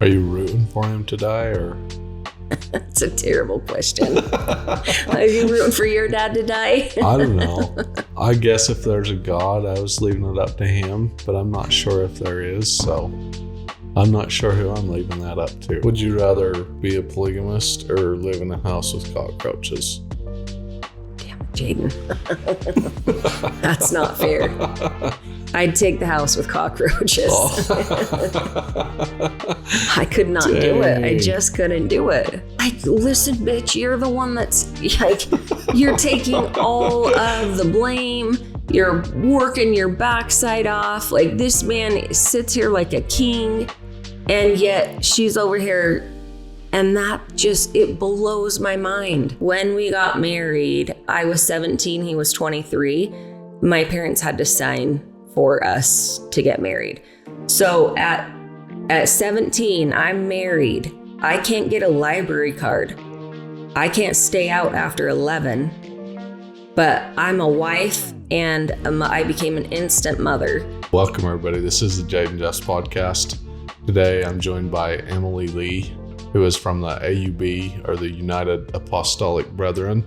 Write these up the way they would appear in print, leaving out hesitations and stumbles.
Are you rooting for him to die, or? That's a terrible question. Are you rooting for your dad to die? I don't know. I guess if there's a God, I was leaving it up to him, but I'm not sure if there is, so I'm not sure who I'm leaving that up to. Would you rather be a polygamist or live in a house with cockroaches? Damn it, Jaden. That's not fair. I'd take the house with cockroaches. I could not do it. I just couldn't do it. Listen, bitch, you're the one that's like, you're taking all of the blame. You're working your backside off. Like, this man sits here like a king, and yet she's over here. And that just, it blows my mind. When we got married, I was 17, he was 23. My parents had to sign for us to get married. So at 17, I'm married. I can't get a library card. I can't stay out after 11, but I'm a wife and I became an instant mother. Welcome, everybody. This is the Jaden Jeffs Podcast. Today, I'm joined by Emily Lee, who is from the AUB, or the United Apostolic Brethren.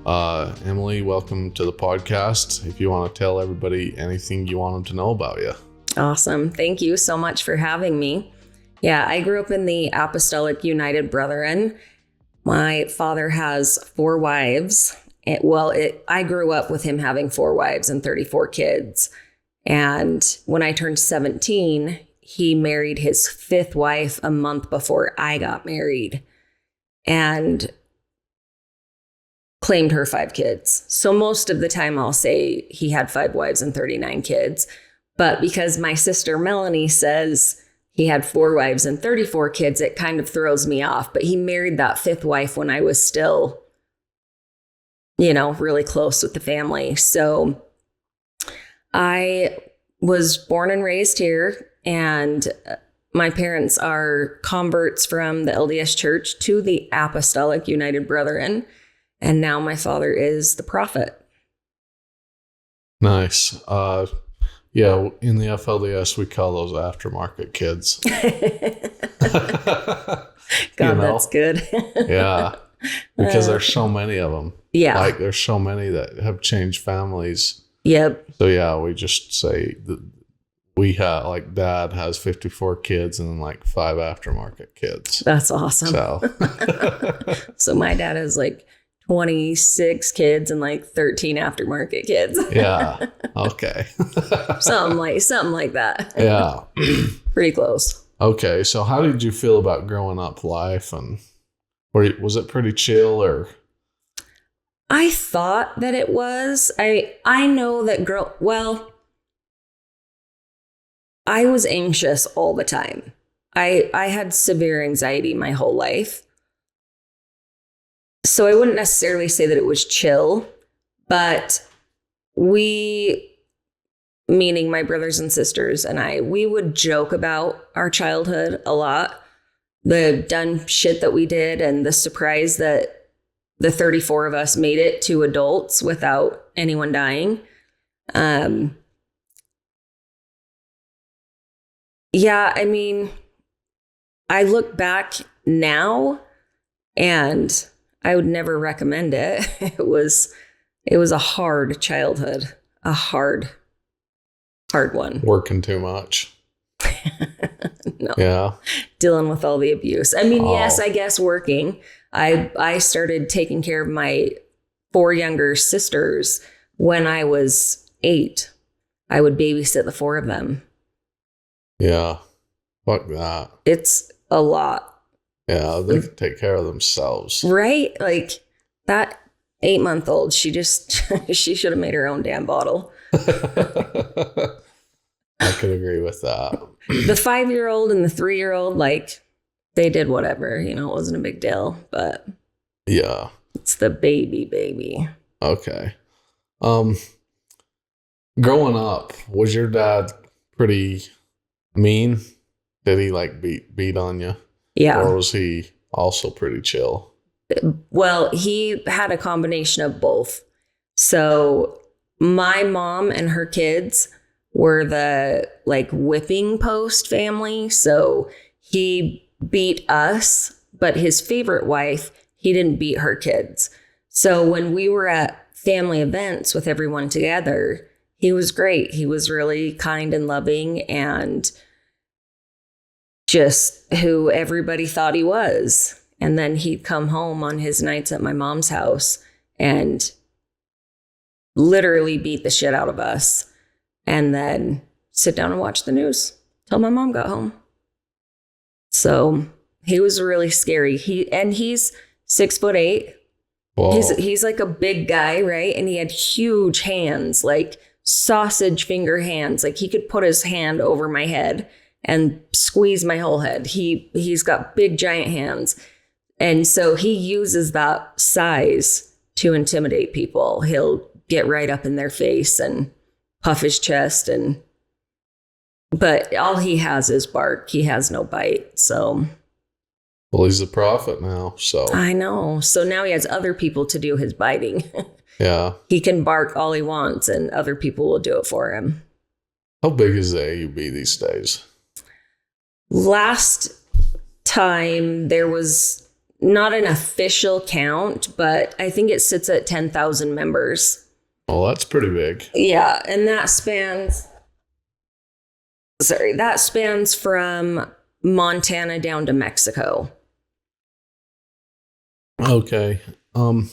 Emily, welcome to the podcast. If you want to tell everybody anything you want them to know about you. Awesome. Thank you so much for having me. Yeah, I grew up in the Apostolic United Brethren. My father has 4 wives. I grew up with him having 4 wives and 34 kids. And when I turned 17, he married his 5th wife a month before I got married and claimed her 5 kids. So most of the time I'll say he had 5 wives and 39 kids. But because my sister Melanie says he had 4 wives and 34 kids, it kind of throws me off. But he married that 5th wife when I was still, really close with the family. So I was born and raised here, and my parents are converts from the LDS Church to the Apostolic United Brethren. And now my father is the prophet. Nice. Yeah, in the FLDS, we call those aftermarket kids. God, that's good. Yeah, because there's so many of them. Yeah. Like, there's so many that have changed families. Yep. So, yeah, we just say that we have, like, dad has 54 kids and then, like, 5 aftermarket kids. That's awesome. So my dad has, like, 26 kids and like 13 aftermarket kids. Yeah. Okay. something like that. Yeah. Pretty close. Okay. So how did you feel about growing up life, and was it pretty chill, or? I thought that it was. I know that I was anxious all the time. I had severe anxiety my whole life. So I wouldn't necessarily say that it was chill, but we, meaning my brothers and sisters and I, we would joke about our childhood a lot. The dumb shit that we did, and the surprise that the 34 of us made it to adults without anyone dying. Yeah, I mean, I look back now and I would never recommend it. It was a hard childhood, a hard one. Working too much. No. Yeah. Dealing with all the abuse. I mean, Yes, I guess working. I started taking care of my 4 younger sisters when I was 8. I would babysit the 4 of them. Yeah. Fuck that. It's a lot. Yeah, they can take care of themselves. Right? Like, that 8-month-old, she should have made her own damn bottle. I could agree with that. The 5-year-old and the 3-year-old, like, they did whatever, it wasn't a big deal, but yeah, it's the baby. Okay. Growing up, was your dad pretty mean? Did he like beat on you? Yeah. Or was he also pretty chill? Well, he had a combination of both. So my mom and her kids were the like whipping post family. So he beat us, but his favorite wife, he didn't beat her kids. So when we were at family events with everyone together, he was great. He was really kind and loving and just who everybody thought he was. And then he'd come home on his nights at my mom's house and literally beat the shit out of us and then sit down and watch the news till my mom got home. So he was really scary. He's 6'8". Whoa. He's like a big guy, right? And he had huge hands, like sausage finger hands. Like he could put his hand over my head and squeeze my whole head. He's got big giant hands. And so he uses that size to intimidate people. He'll get right up in their face and puff his chest but all he has is bark. He has no bite. So well, he's a prophet now, so I know. So now he has other people to do his biting. Yeah. He can bark all he wants and other people will do it for him. How big is the AUB these days? Last time there was not an official count, but I think it sits at 10,000 members. Oh, that's pretty big. Yeah, and that spans from Montana down to Mexico. Okay. The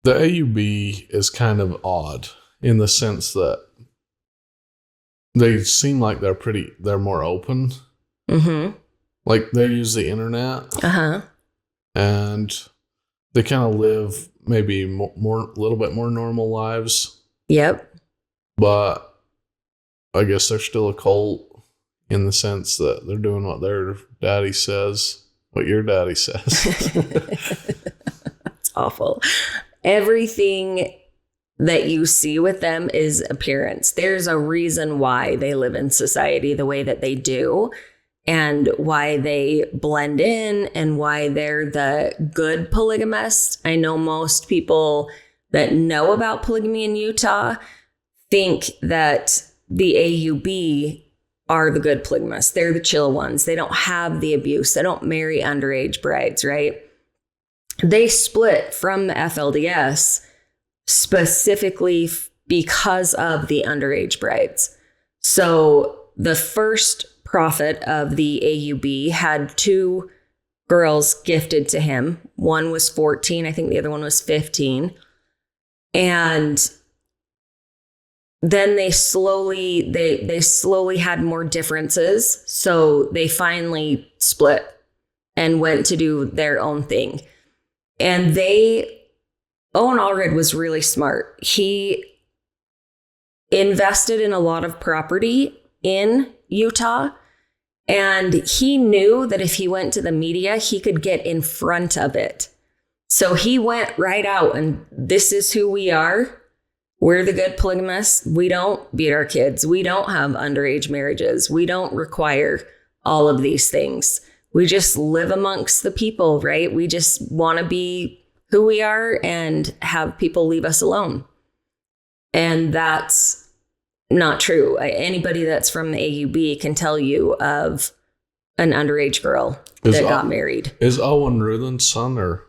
AUB is kind of odd in the sense that they seem like they're more open. Mm-hmm. Like they use the internet. Uh-huh. And they kind of live maybe a little bit more normal lives. Yep. But I guess they're still a cult in the sense that they're doing what their daddy says, what your daddy says. It's awful. Everything that you see with them is appearance. There's a reason why they live in society the way that they do and why they blend in and why they're the good polygamists. I know most people that know about polygamy in Utah think that the AUB are the good polygamists. They're the chill ones. They don't have the abuse. They don't marry underage brides, right? They split from the FLDS specifically because of the underage brides. So the first prophet of the AUB had 2 girls gifted to him. One was 14. I think the other one was 15. And then they slowly had more differences. So they finally split and went to do their own thing. And Owen Allred was really smart. He invested in a lot of property in Utah. And he knew that if he went to the media, he could get in front of it. So he went right out and this is who we are. We're the good polygamists. We don't beat our kids. We don't have underage marriages. We don't require all of these things. We just live amongst the people, right? We just want to be who we are and have people leave us alone. And that's not true. Anybody that's from the AUB can tell you of an underage girl that got married. Is Owen Rulin's son or?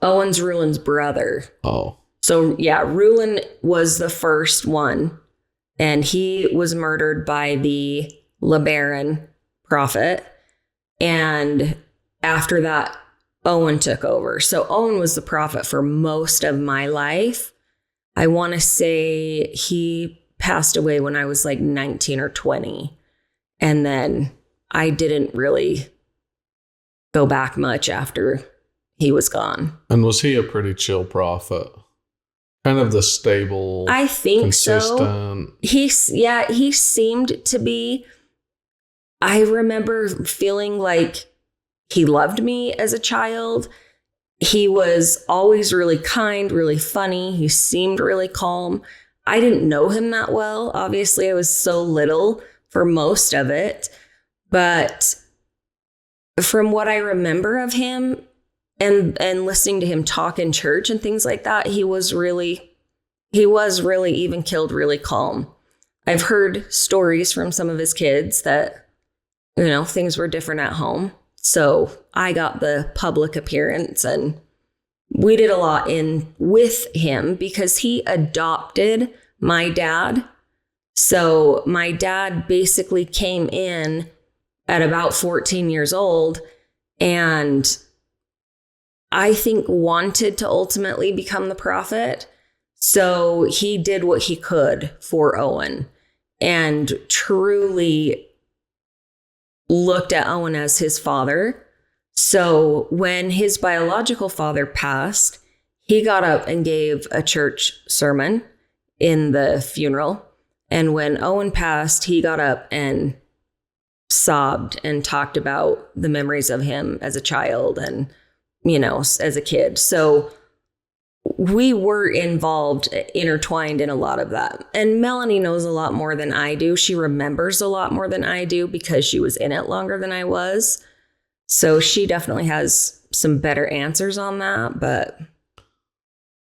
Owen's Rulin's brother. Oh. So yeah, Rulin was the first one, and he was murdered by the LeBaron prophet. And after that, Owen took over. So Owen was the prophet for most of my life. I want to say he passed away when I was like 19 or 20. And then I didn't really go back much after he was gone. And was he a pretty chill prophet? Kind of the stable, I think consistent. So. He seemed to be. I remember feeling like he loved me as a child. He was always really kind, really funny. He seemed really calm. I didn't know him that well. Obviously, I was so little for most of it. But from what I remember of him, and listening to him talk in church and things like that, he was really even killed really calm. I've heard stories from some of his kids that things were different at home. So I got the public appearance, and we did a lot with him because he adopted my dad. So my dad basically came in at about 14 years old and I think wanted to ultimately become the prophet. So he did what he could for Owen and truly looked at Owen as his father. So when his biological father passed, he got up and gave a church sermon in the funeral. And when Owen passed, he got up and sobbed and talked about the memories of him as a child and, as a kid. So we were intertwined in a lot of that. And Melanie knows a lot more than I do. She remembers a lot more than I do because she was in it longer than I was. So she definitely has some better answers on that. But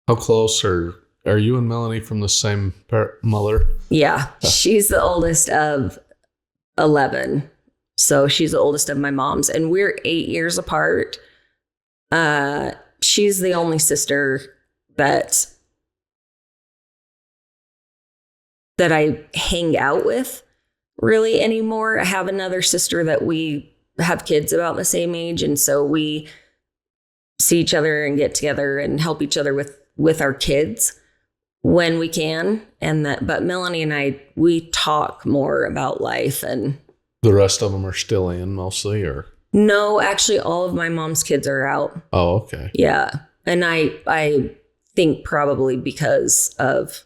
how close are you and Melanie from the same mother? Yeah, she's the oldest of 11. So she's the oldest of my moms, and we're 8 years apart. She's the only sister that I hang out with really anymore. I have another sister that we have kids about the same age, and so we see each other and get together and help each other with our kids when we can. But Melanie and I, we talk more about life. And the rest of them are still in mostly, or? No, actually all of my mom's kids are out. Oh, okay. Yeah. And I think probably because of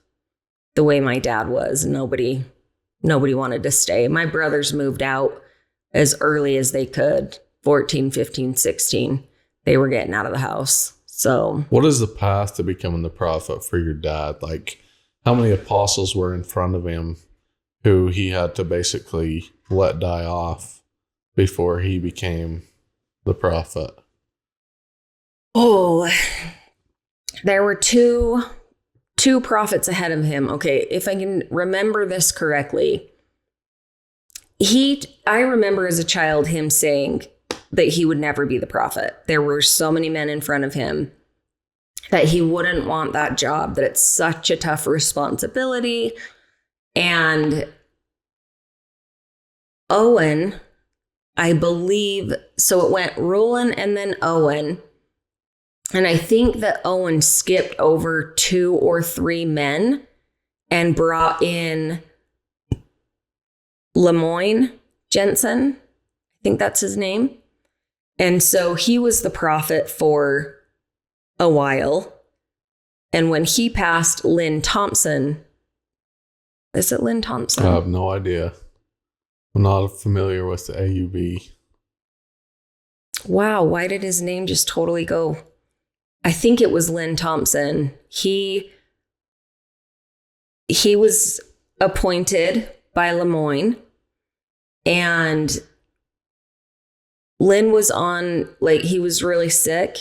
the way my dad was, nobody wanted to stay. My brothers moved out as early as they could, 14, 15, 16. They were getting out of the house. So what is the path to becoming the prophet for your dad? Like, how many apostles were in front of him who he had to basically let die off before he became the prophet? Oh, there were two prophets ahead of him. Okay, if I can remember this correctly, I remember as a child him saying that he would never be the prophet. There were so many men in front of him that he wouldn't want that job, that it's such a tough responsibility. And Owen, I believe, so it went Roland and then Owen. And I think that Owen skipped over 2 or 3 men and brought in Lemoyne Jensen. I think that's his name. And so he was the prophet for a while. And when he passed, Lynn Thompson, is it Lynn Thompson? I have no idea. I'm not familiar with the AUB. Wow, why did his name just totally go? I think it was Lynn Thompson. He was appointed by Lemoyne, and Lynn was he was really sick,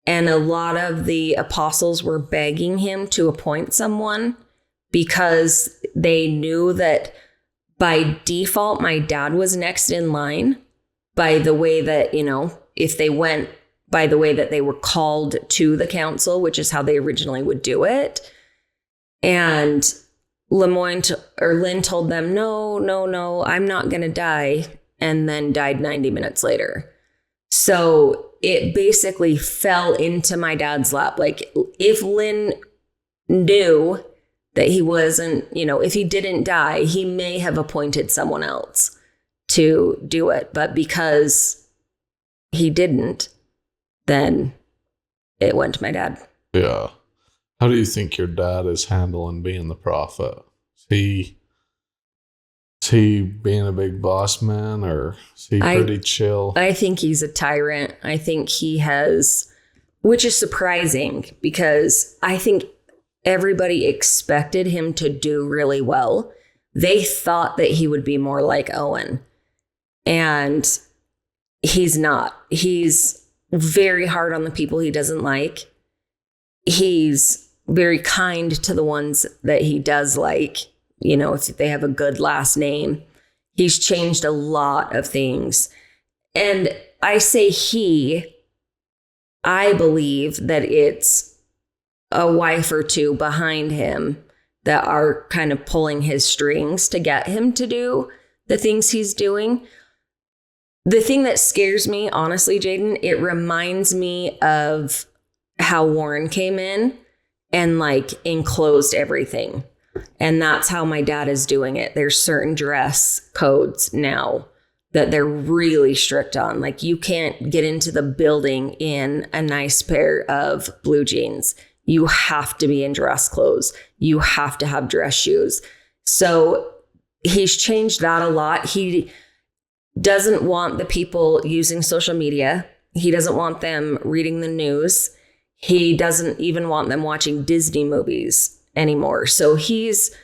and a lot of the apostles were begging him to appoint someone because they knew that by default, my dad was next in line by the way that, if they went by the way that they were called to the council, which is how they originally would do it. And Lynn told them, no, I'm not going to die, and then died 90 minutes later. So it basically fell into my dad's lap. Like, if Lynn knew that he wasn't, if he didn't die, he may have appointed someone else to do it. But because he didn't, then it went to my dad. Yeah. How do you think your dad is handling being the prophet? Is he being a big boss man, or is he pretty chill? I think he's a tyrant. I think he has, which is surprising because I think everybody expected him to do really well. They thought that he would be more like Owen, and he's not. He's very hard on the people he doesn't like. He's very kind to the ones that he does like, if they have a good last name. He's changed a lot of things. And I say I believe that it's a wife or two behind him that are kind of pulling his strings to get him to do the things he's doing. The thing that scares me, honestly, Jaden, it reminds me of how Warren came in and like enclosed everything. And that's how my dad is doing it. There's certain dress codes now that they're really strict on. Like you can't get into the building in a nice pair of blue jeans. You have to be in dress clothes. You have to have dress shoes. So he's changed that a lot. He doesn't want the people using social media. He doesn't want them reading the news. He doesn't even want them watching Disney movies anymore. So and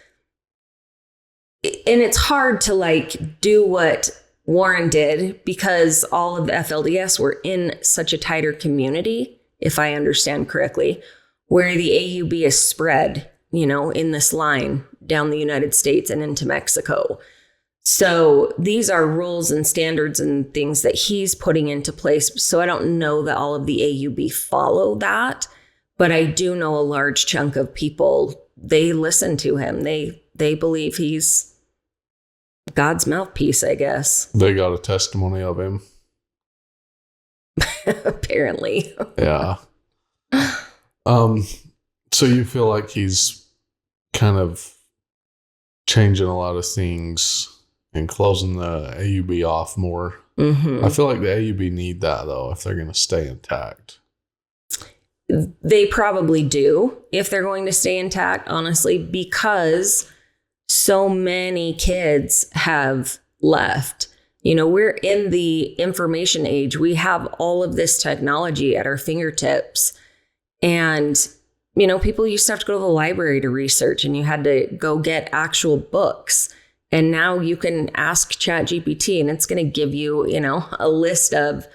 it's hard to like do what Warren did because all of the FLDS were in such a tighter community, if I understand correctly, where the AUB is spread, in this line down the United States and into Mexico. So these are rules and standards and things that he's putting into place. So I don't know that all of the AUB follow that, but I do know a large chunk of people, they listen to him. They believe he's God's mouthpiece, I guess. They got a testimony of him. Apparently. Yeah. So you feel like he's kind of changing a lot of things and closing the AUB off more. Mm-hmm. I feel like the AUB need that, though, if they're going to stay intact. They probably do, if they're going to stay intact, honestly, because so many kids have left. We're in the information age. We have all of this technology at our fingertips. And, people used to have to go to the library to research, and you had to go get actual books. And now you can ask ChatGPT and it's going to give you, a list of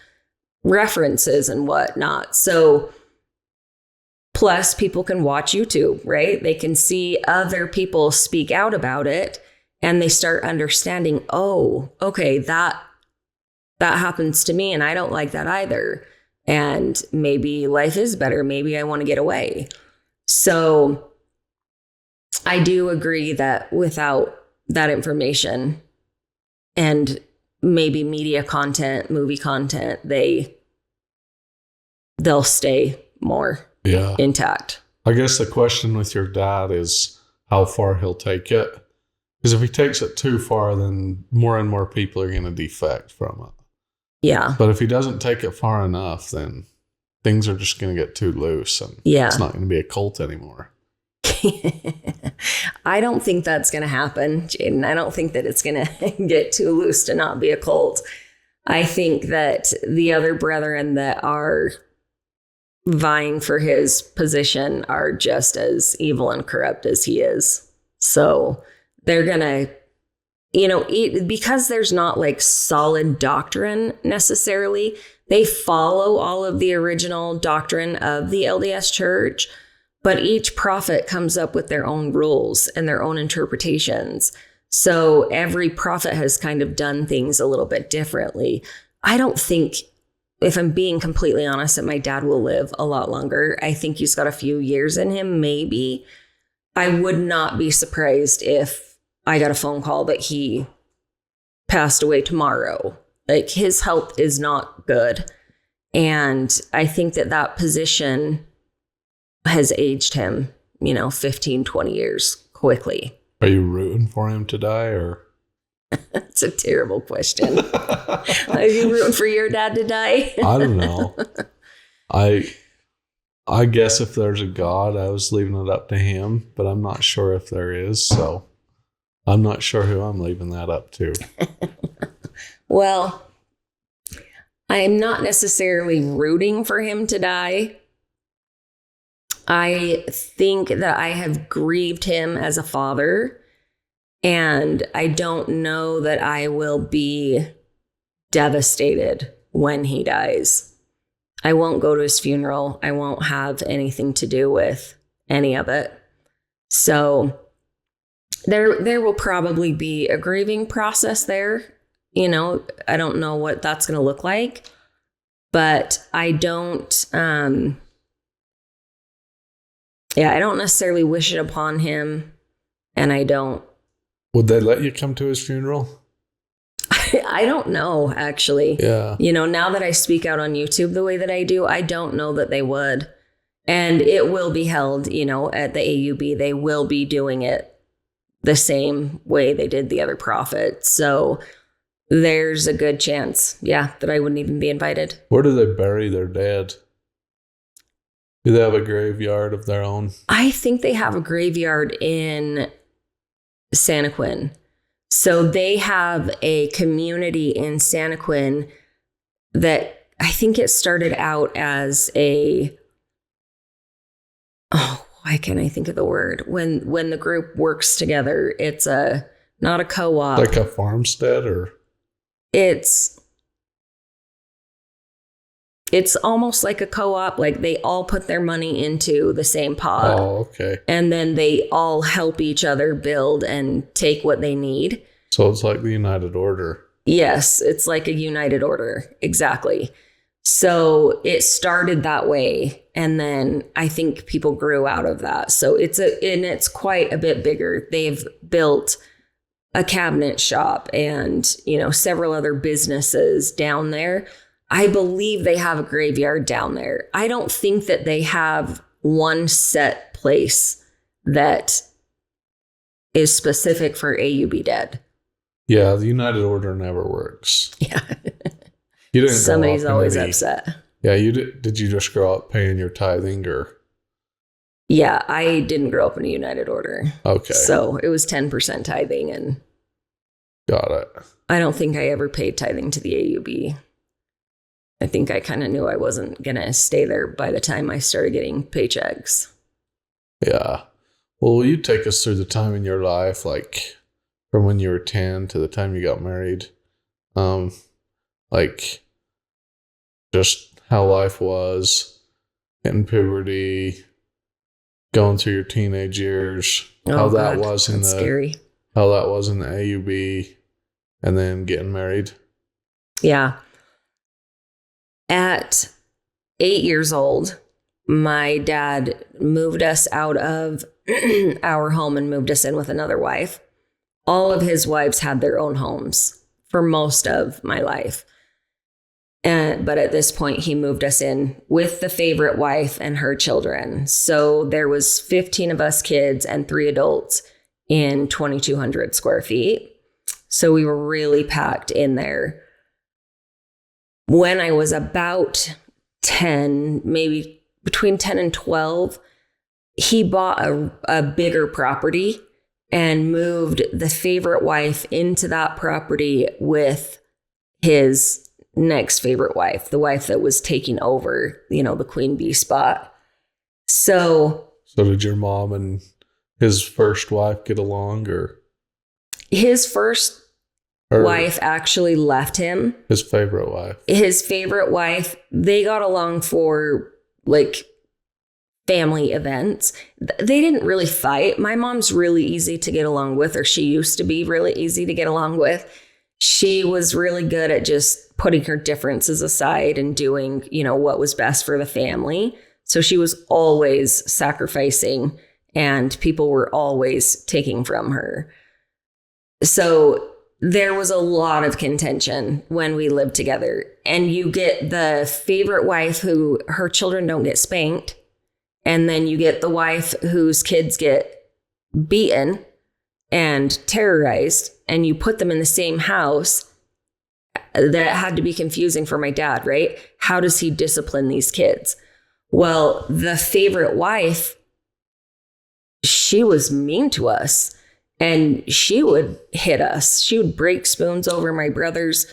references and whatnot. So plus people can watch YouTube, right? They can see other people speak out about it and they start understanding, oh, okay, that happens to me and I don't like that either. And maybe life is better. Maybe I want to get away. So I do agree that without that information and maybe media content, movie content, they'll stay more intact. I guess the question with your dad is how far he'll take it. Because if he takes it too far, then more and more people are going to defect from it. Yeah. But if he doesn't take it far enough, then things are just going to get too loose and it's not going to be a cult anymore. I don't think that's going to happen, Jaden. I don't think that it's going to get too loose to not be a cult. I think that the other brethren that are vying for his position are just as evil and corrupt as he is. So they're going to, because there's not like solid doctrine necessarily, they follow all of the original doctrine of the LDS Church. But each prophet comes up with their own rules and their own interpretations. So every prophet has kind of done things a little bit differently. I don't think, if I'm being completely honest, that my dad will live a lot longer. I think he's got a few years in him, maybe. I would not be surprised if I got a phone call that he passed away tomorrow. Like, his health is not good. And I think that position has aged him, 15, 20 years quickly. Are you rooting for him to die, or? That's a terrible question. Are you rooting for your dad to die? I don't know. I guess if there's a God, I was leaving it up to him, but I'm not sure if there is, so I'm not sure who I'm leaving that up to. Well, I'm not necessarily rooting for him to die. I think that I have grieved him as a father, and I don't know that I will be devastated when he dies. I won't go to his funeral. I won't have anything to do with any of it. So There will probably be a grieving process there. You know, I don't know what that's going to look like, but I don't, I don't necessarily wish it upon him, and I don't. Would they let you come to his funeral? I don't know, actually. Yeah. You know, now that I speak out on YouTube the way that I do, I don't know that they would. And it will be held, you know, at the AUB. They will be doing it the same way they did the other prophet. So there's a good chance, that I wouldn't even be invited. Where do they bury their dead? Do they have a graveyard of their own? I think they have a graveyard in Santaquin. So they have a community in Santaquin that I think it started out as why can't I think of the word? When the group works together, it's not a co-op. Like a farmstead, or? It's almost like a co-op. Like they all put their money into the same pot. Oh, okay. And then they all help each other build and take what they need. So it's like the United Order. Yes, it's like a United Order. Exactly. So it started that way. And then I think people grew out of that. So it's quite a bit bigger. They've built a cabinet shop and, you know, several other businesses down there. I believe they have a graveyard down there. I don't think that they have one set place that is specific for AUB dead. Yeah, the United Order never works. Yeah. You didn't. Somebody's always upset. Yeah, you did. Did you just grow up paying your tithing, or? Yeah, I didn't grow up in a United Order. Okay. So it was 10% tithing, and. Got it. I don't think I ever paid tithing to the AUB. I think I kind of knew I wasn't going to stay there by the time I started getting paychecks. Yeah. Well, will you take us through the time in your life, like from when you were 10 to the time you got married? Like just how life was, hitting puberty, going through your teenage years, how that was in the AUB, and then getting married. Yeah. At 8 years old, my dad moved us out of our home and moved us in with another wife. All of his wives had their own homes for most of my life. But at this point, he moved us in with the favorite wife and her children. So there was 15 of us kids and 3 adults in 2,200 square feet. So we were really packed in there. When I was about 10, maybe between 10 and 12, he bought a bigger property and moved the favorite wife into that property with his next favorite wife, the wife that was taking over, you know, the queen bee spot. So did your mom and his first wife get along, or? His first wife actually left him. His favorite wife. His favorite wife, they got along for like family events. They didn't really fight. My mom's really easy to get along with, or she used to be really easy to get along with. She was really good at just putting her differences aside and doing, you know, what was best for the family. So she was always sacrificing, and people were always taking from her. So there was a lot of contention when we lived together. And you get the favorite wife who her children don't get spanked. And then you get the wife whose kids get beaten and terrorized. And you put them in the same house. That had to be confusing for my dad, right? How does he discipline these kids? Well, the favorite wife, she was mean to us. And she would hit us. She would break spoons over my brother's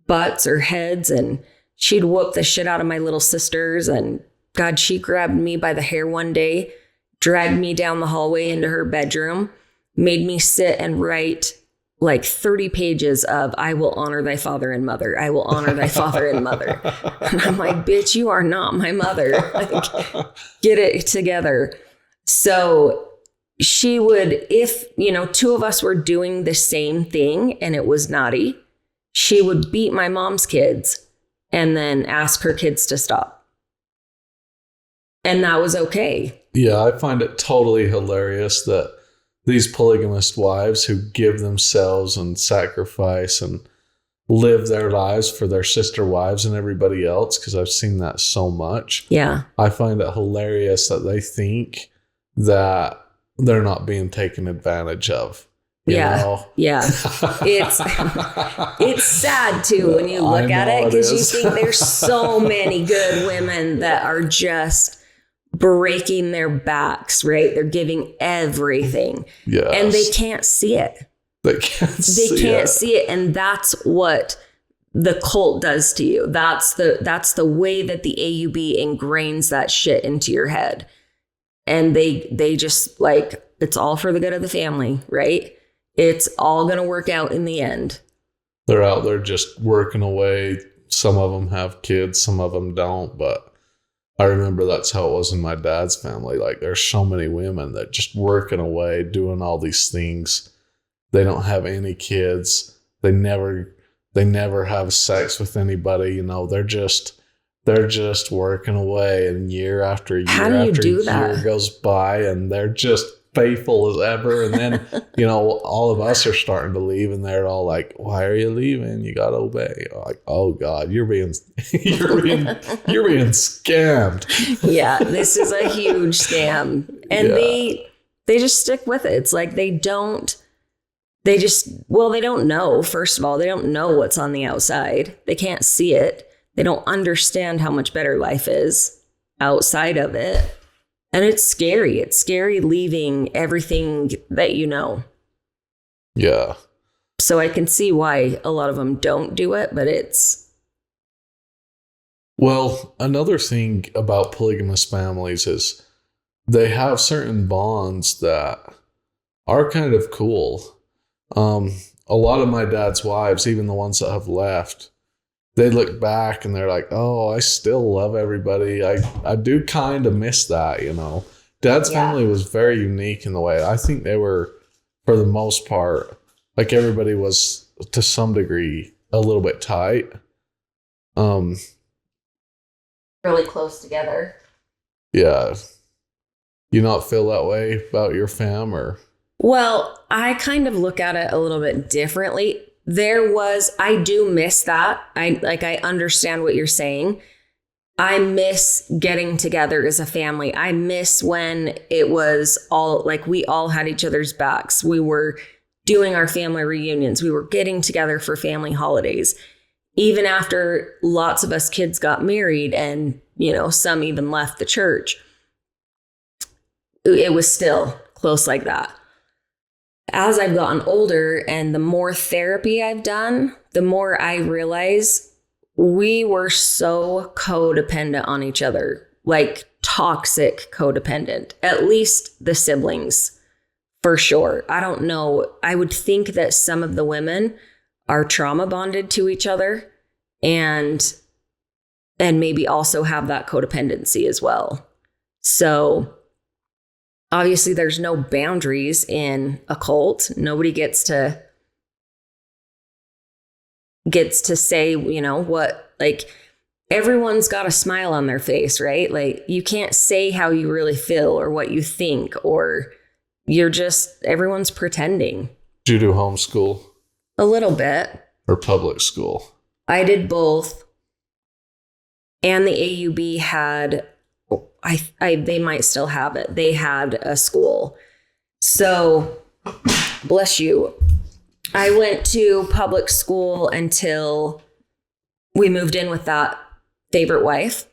butts or heads, and she'd whoop the shit out of my little sisters. And God, she grabbed me by the hair one day, dragged me down the hallway into her bedroom, made me sit and write like 30 pages of, I will honor thy father and mother. I will honor thy father and mother. And I'm like, bitch, you are not my mother. Like, get it together. So she would, if, two of us were doing the same thing and it was naughty, she would beat my mom's kids and then ask her kids to stop. And that was okay. Yeah, I find it totally hilarious that these polygamist wives who give themselves and sacrifice and live their lives for their sister wives and everybody else, because I've seen that so much. Yeah. I find it hilarious that they think that they're not being taken advantage of. You know? Yeah. It's sad too when you look at it, because you think there's so many good women that are just breaking their backs, right? They're giving everything. Yes. And they can't see it. They can't see it. And that's what the cult does to you. That's the way that the AUB ingrains that shit into your head. And they just like, it's all for the good of the family, right? It's all going to work out in the end. They're out there just working away. Some of them have kids, some of them don't. But I remember that's how it was in my dad's family. Like, there's so many women that just working away, doing all these things. They don't have any kids. They never have sex with anybody. They're just working away, and year after year goes by, and they're just faithful as ever. And then, all of us are starting to leave, and they're all like, "Why are you leaving? You got to obey." Like, oh God, you're being scammed. Yeah, this is a huge scam. And they just stick with it. It's like they don't know. First of all, they don't know what's on the outside. They can't see it. They don't understand how much better life is outside of it. And it's scary. It's scary leaving everything that you know. Yeah. So I can see why a lot of them don't do it, but it's... Well, another thing about polygamous families is they have certain bonds that are kind of cool. A lot of my dad's wives, even the ones that have left, they look back and they're like, "Oh, I still love everybody. I do kind of miss that, Dad's family was very unique in the way. I think they were, for the most part, like everybody was to some degree a little bit tight. Really close together. Yeah. You not feel that way about your fam, or? Well, I kind of look at it a little bit differently. I do miss that. I understand what you're saying. I miss getting together as a family. I miss when it was all like we all had each other's backs. We were doing our family reunions. We were getting together for family holidays. Even after lots of us kids got married and, some even left the church, it was still close like that. As I've gotten older and the more therapy I've done, the more I realize we were so codependent on each other, like toxic codependent, at least the siblings, for sure. I don't know. I would think that some of the women are trauma bonded to each other and maybe also have that codependency as well. So obviously, there's no boundaries in a cult. Nobody gets to say, what, like, everyone's got a smile on their face, right? Like, you can't say how you really feel or what you think, or everyone's pretending. Did you do homeschool? A little bit. Or public school? I did both. And the AUB had... they might still have it. They had a school. So, bless you. I went to public school until we moved in with that favorite wife.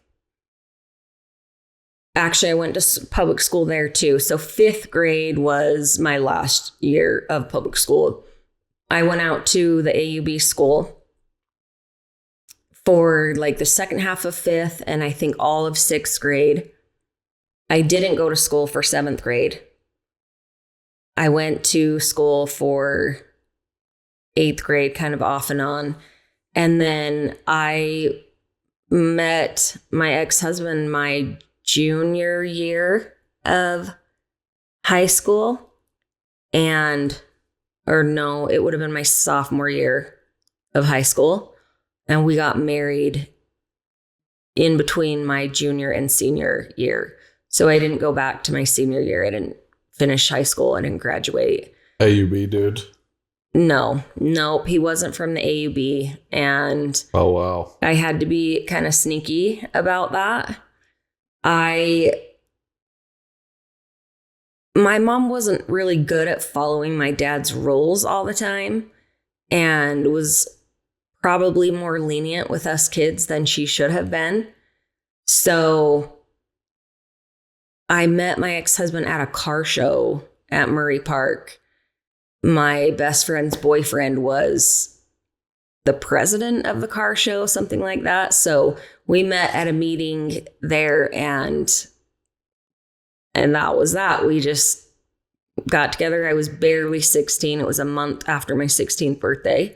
Actually, I went to public school there too. So 5th grade was my last year of public school. I went out to the AUB school for like the second half of 5th and I think all of 6th grade. I didn't go to school for 7th grade. I went to school for 8th grade, kind of off and on. And then I met my ex-husband my junior year of high school it would have been my sophomore year of high school. And we got married in between my junior and senior year. So I didn't go back to my senior year. I didn't finish high school. I didn't graduate. AUB dude? Nope. He wasn't from the AUB. And oh, wow. I had to be kind of sneaky about that. My mom wasn't really good at following my dad's rules all the time and was probably more lenient with us kids than she should have been. So I met my ex-husband at a car show at Murray Park. My best friend's boyfriend was the president of the car show, something like that. So we met at a meeting there, and that was that. We just got together. I was barely 16. It was a month after my 16th birthday.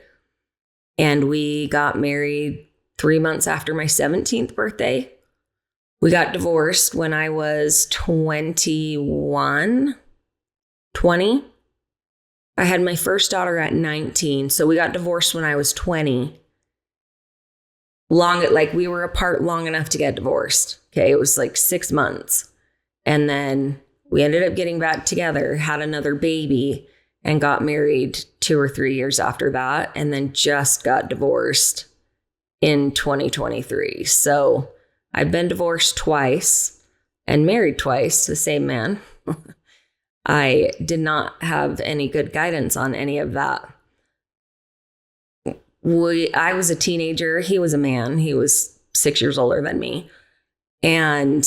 And we got married 3 months after my 17th birthday. We got divorced when I was 20. I had my first daughter at 19. So we got divorced when I was 20. We were apart long enough to get divorced. Okay. It was like 6 months. And then we ended up getting back together, had another baby, and got married 2 or 3 years after that. And then just got divorced in 2023. So I've been divorced twice and married twice to the same man. I did not have any good guidance on any of that. I was a teenager. He was a man. He was 6 years older than me. And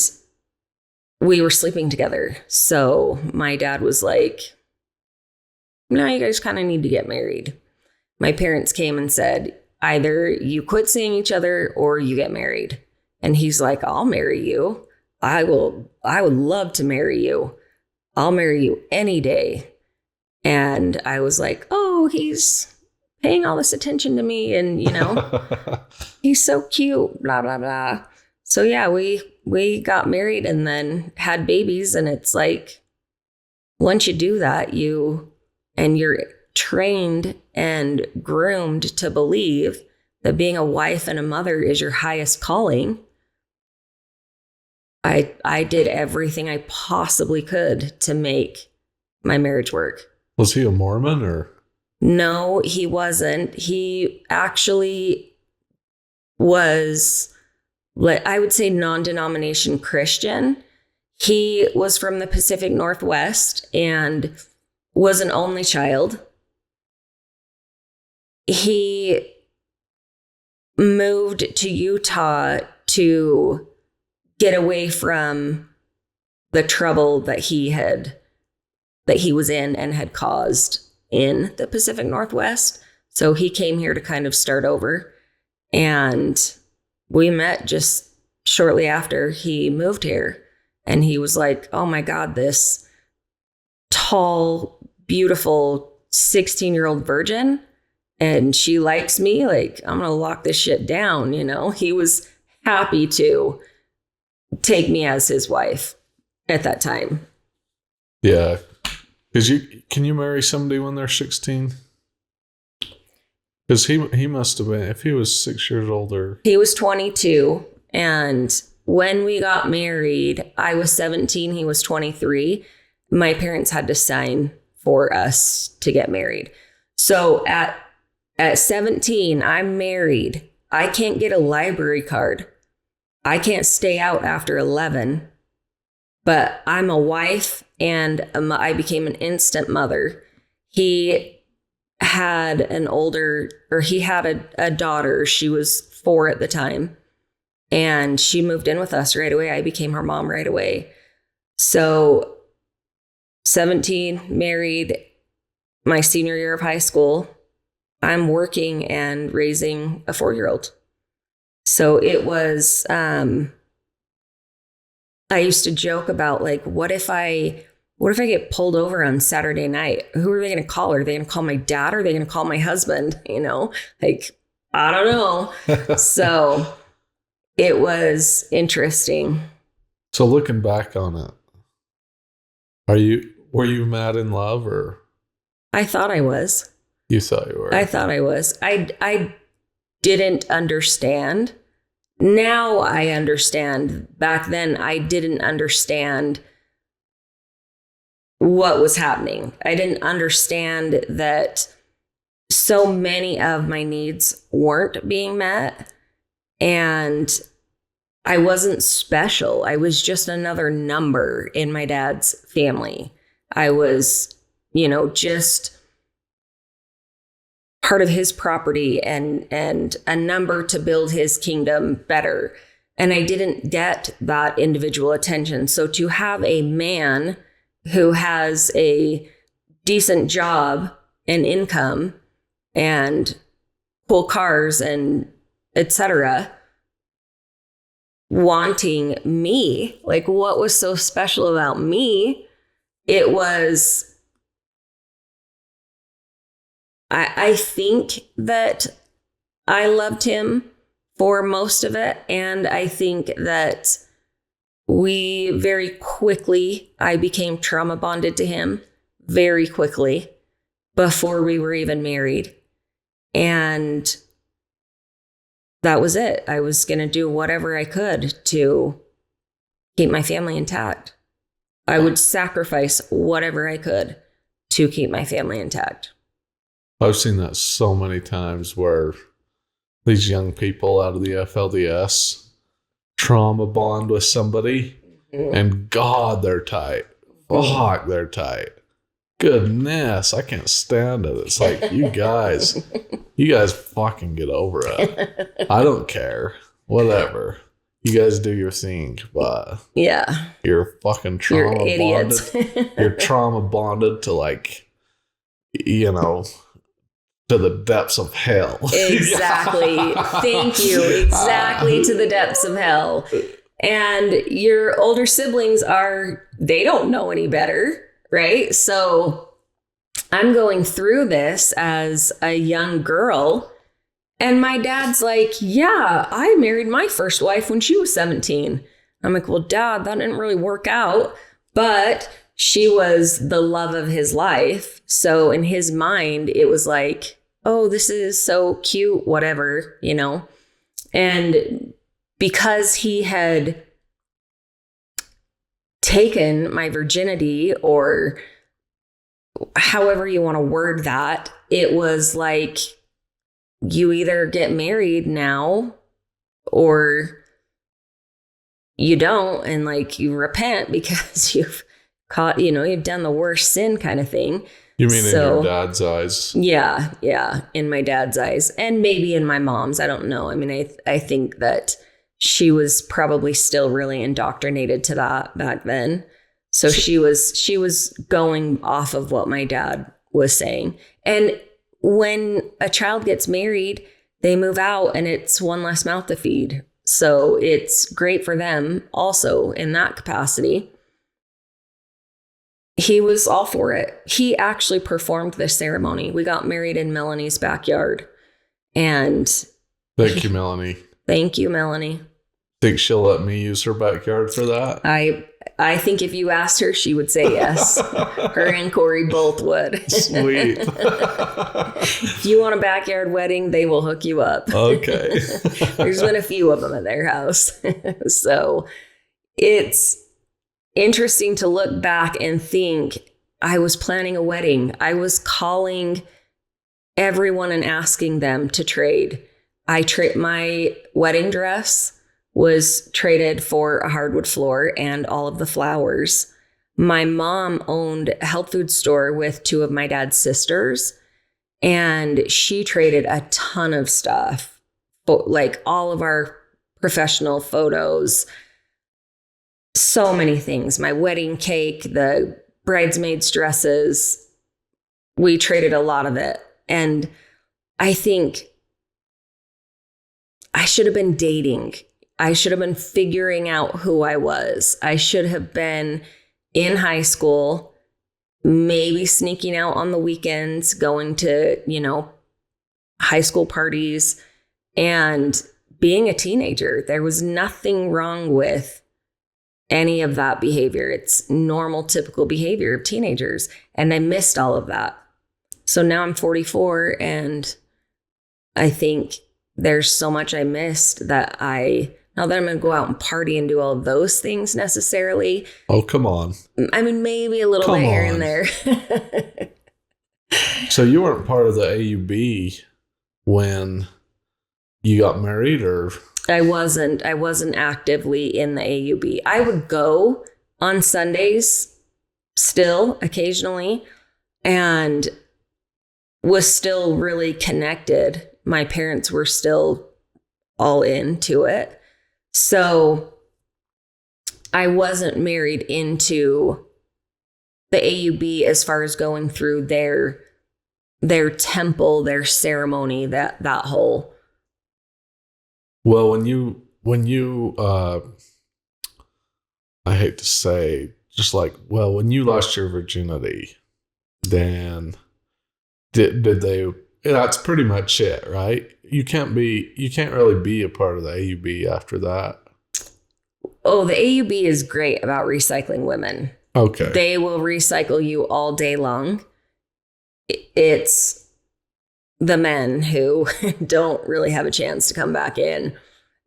we were sleeping together. So my dad was like, no, you guys kind of need to get married. My parents came and said, either you quit seeing each other or you get married. And he's like, I'll marry you. I would love to marry you. I'll marry you any day. And I was like, oh, he's paying all this attention to me. And, he's so cute, blah, blah, blah. So yeah, we got married and then had babies. And it's like, once you do that, you're trained and groomed to believe that being a wife and a mother is your highest calling. I did everything I possibly could to make my marriage work. Was he a Mormon or? No, he wasn't. He actually was, I would say, non-denomination Christian. He was from the Pacific Northwest and was an only child. He moved to Utah to get away from the trouble that he was in and had caused in the Pacific Northwest. So he came here to kind of start over. And we met just shortly after he moved here. And he was like, oh my God, this tall, beautiful 16-year-old virgin. And she likes me. Like, I'm going to lock this shit down. He was happy to take me as his wife at that time. Yeah. Because can you marry somebody when they're 16? Because he must have been, if he was 6 years older. He was 22. And when we got married, I was 17. He was 23. My parents had to sign for us to get married. So at 17, I'm married. I can't get a library card. I can't stay out after 11. But I'm a wife and I became an instant mother. He had a daughter. She was 4 at the time. And she moved in with us right away. I became her mom right away. So 17, married, my senior year of high school. I'm working and raising a 4-year-old. So it was, I used to joke about like, what if I get pulled over on Saturday night? Who are they going to call? Are they going to call my dad or are they going to call my husband? Like, I don't know. So it was interesting. So looking back on it, were you mad in love, or? I thought I was. You thought you were. I thought I was. I didn't understand. Now I understand. Back then, I didn't understand what was happening. I didn't understand that so many of my needs weren't being met, and I wasn't special. I was just another number in my dad's family. I was, just part of his property and a number to build his kingdom better. And I didn't get that individual attention. So to have a man who has a decent job and income and cool cars and etc., wanting me, like, what was so special about me? It was, I think that I loved him for most of it. And I think that I became trauma bonded to him very quickly before we were even married. And that was it. I was going to do whatever I could to keep my family intact. I would sacrifice whatever I could to keep my family intact. I've seen that so many times where these young people out of the FLDS trauma bond with somebody, and God, they're tight. Fuck, they're tight. Goodness, I can't stand it. It's like, you guys fucking get over it. I don't care. Whatever. You guys do your thing, but yeah, you're fucking trauma You're idiots. bonded. You're trauma bonded to, like, to the depths of hell. Exactly. Thank you. Exactly, to the depths of hell. And your older siblings they don't know any better, right? So I'm going through this as a young girl, and my dad's like, yeah, I married my first wife when she was 17. I'm like, well, Dad, that didn't really work out, but she was the love of his life. So in his mind, it was like, oh, this is so cute, whatever, And because he had taken my virginity, or however you want to word that, it was like, you either get married now or you don't, and like, you repent because you've you've done the worst sin, kind of thing. You mean in your dad's eyes? Yeah, in my dad's eyes, and maybe in my mom's. I don't know. I mean, I think that she was probably still really indoctrinated to that back then. So she was going off of what my dad was saying. And when a child gets married, they move out, and it's one less mouth to feed. So it's great for them also in that capacity. He was all for it. He actually performed the ceremony. We got married in Melanie's backyard. And thank you, Melanie. Thank you, Melanie. Think she'll let me use her backyard for that? I think if you asked her, she would say yes. Her and Corey both would. Sweet. If you want a backyard wedding, they will hook you up. Okay. There's been a few of them at their house. So it's interesting to look back and think, I was planning a wedding. I was calling everyone and asking them to trade. My wedding dress was traded for a hardwood floor and all of the flowers. My mom owned a health food store with two of my dad's sisters, and she traded a ton of stuff, like all of our professional photos, so many things. My wedding cake, the bridesmaids' dresses, we traded a lot of it. And I think I should have been dating. I should have been figuring out who I was. I should have been in high school, maybe sneaking out on the weekends, going to, high school parties and being a teenager. There was nothing wrong with any of that behavior. It's normal, typical behavior of teenagers. And I missed all of that. So now I'm 44, and I think there's so much I missed that not that I'm going to go out and party and do all of those things necessarily. Oh, come on. I mean, maybe a little bit here and there. So you weren't part of the AUB when you got married, or? I wasn't actively in the AUB. I would go on Sundays still occasionally and was still really connected. My parents were still all into it. So I wasn't married into the AUB as far as going through their temple, their ceremony, that whole. Well, when you I hate to say, just like, well, when you lost your virginity, then did they? That's pretty much it, right? You can't really be a part of the AUB after that. Oh, the AUB is great about recycling women. Okay. They will recycle you all day long. It's the men who don't really have a chance to come back in.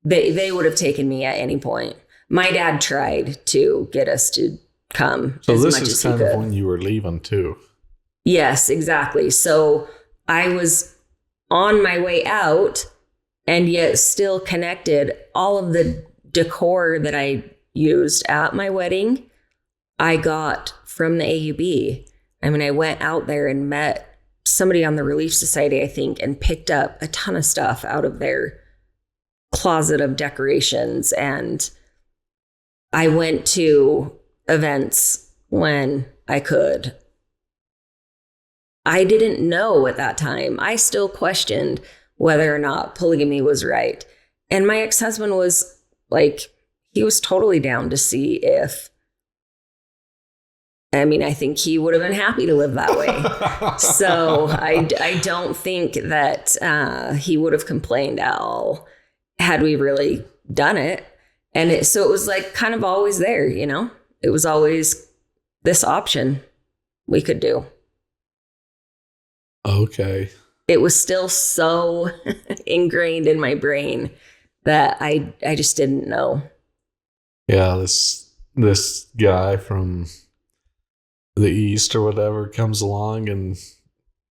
They would have taken me at any point. My dad tried to get us to come as much as he could. So this is kind of when you were leaving too. Yes, exactly. So I was on my way out and yet still connected. All of the decor that I used at my wedding, I got from the AUB. I mean, I went out there and met somebody on the Relief Society, I think, and picked up a ton of stuff out of their closet of decorations. And I went to events when I could. I didn't know at that time. I still questioned whether or not polygamy was right. And my ex-husband was like, he was totally down to see if, I mean, I think he would have been happy to live that way. So I don't think that he would have complained at all had we really done it. And so it was like kind of always there, you know? It was always this option we could do. Okay. It was still so ingrained in my brain that I just didn't know. Yeah, this guy from the East or whatever comes along, and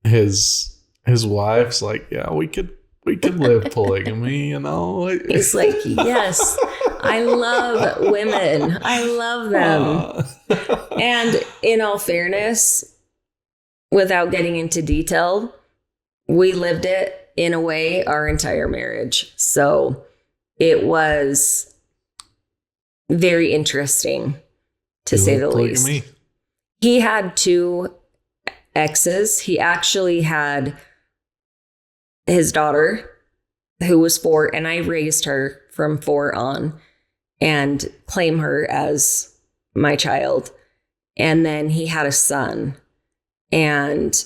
his wife's like, yeah, we could live polygamy, you know. He's like, yes, I love women. I love them. And in all fairness, without getting into detail, we lived it in a way our entire marriage. So it was very interesting, to say the least. He had 2 exes. He actually had his daughter, who was 4, and I raised her from 4 on and claim her as my child. And then he had a son, and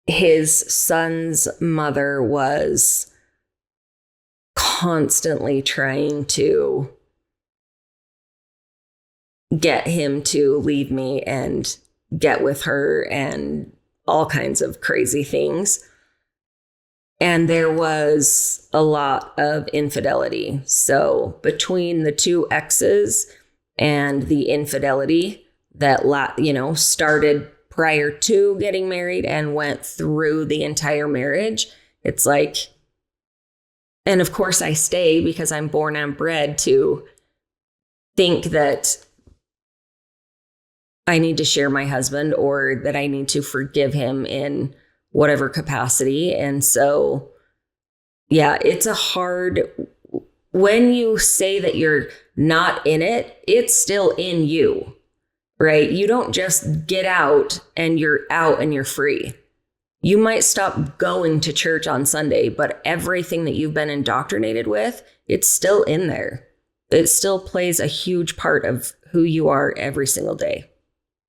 his son's mother was constantly trying to get him to leave me and get with her and all kinds of crazy things. And there was a lot of infidelity. So between the 2 exes and the infidelity that, started prior to getting married and went through the entire marriage, it's like, and of course I stay because I'm born and bred to think that I need to share my husband or that I need to forgive him in whatever capacity. And so, yeah, it's a hard, when you say that you're not in it, it's still in you, right? You don't just get out and you're free. You might stop going to church on Sunday, but everything that you've been indoctrinated with, it's still in there. It still plays a huge part of who you are every single day.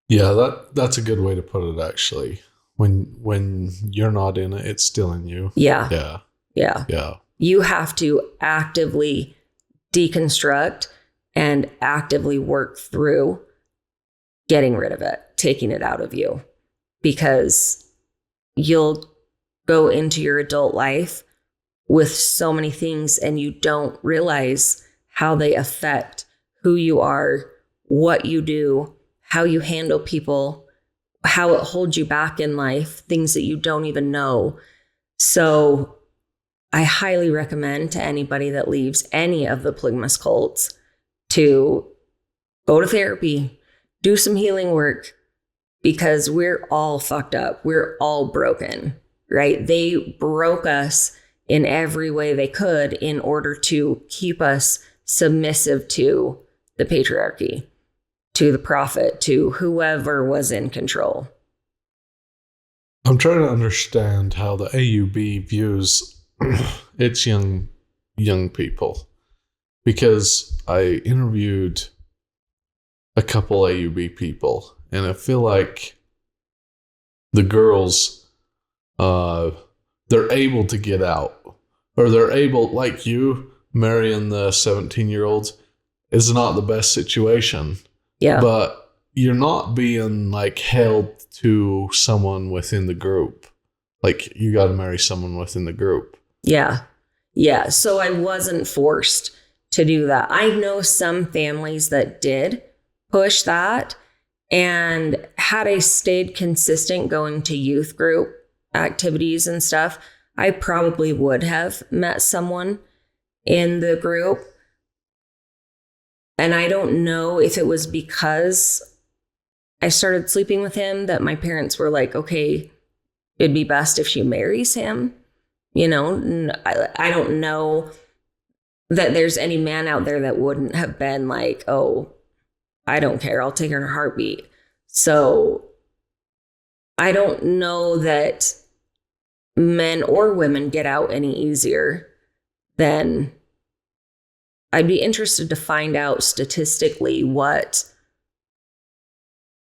Yeah, that's a good way to put it, actually. When you're not in it, it's still in you. Yeah. You have to actively deconstruct and actively work through getting rid of it, taking it out of you, because you'll go into your adult life with so many things and you don't realize how they affect who you are, what you do, how you handle people, how it holds you back in life, things that you don't even know. So I highly recommend to anybody that leaves any of the polygamous cults to go to therapy, do some healing work, because we're all fucked up. We're all broken, right? They broke us in every way they could in order to keep us submissive to the patriarchy, to the prophet, to whoever was in control. I'm trying to understand how the AUB views its young people, because I interviewed a couple AUB people, and I feel like the girls, they're able to get out, or they're able, like you, marrying the 17-year-old is not the best situation. Yeah. But you're not being like held to someone within the group. Like, you got to marry someone within the group. Yeah. Yeah. So I wasn't forced to do that. I know some families that did push that. And had I stayed consistent going to youth group activities and stuff, I probably would have met someone in the group. And I don't know if it was because I started sleeping with him that my parents were like, okay, it'd be best if she marries him. You know, I don't know that there's any man out there that wouldn't have been like, oh, I don't care, I'll take her in a heartbeat. So I don't know that men or women get out any easier than... I'd be interested to find out statistically what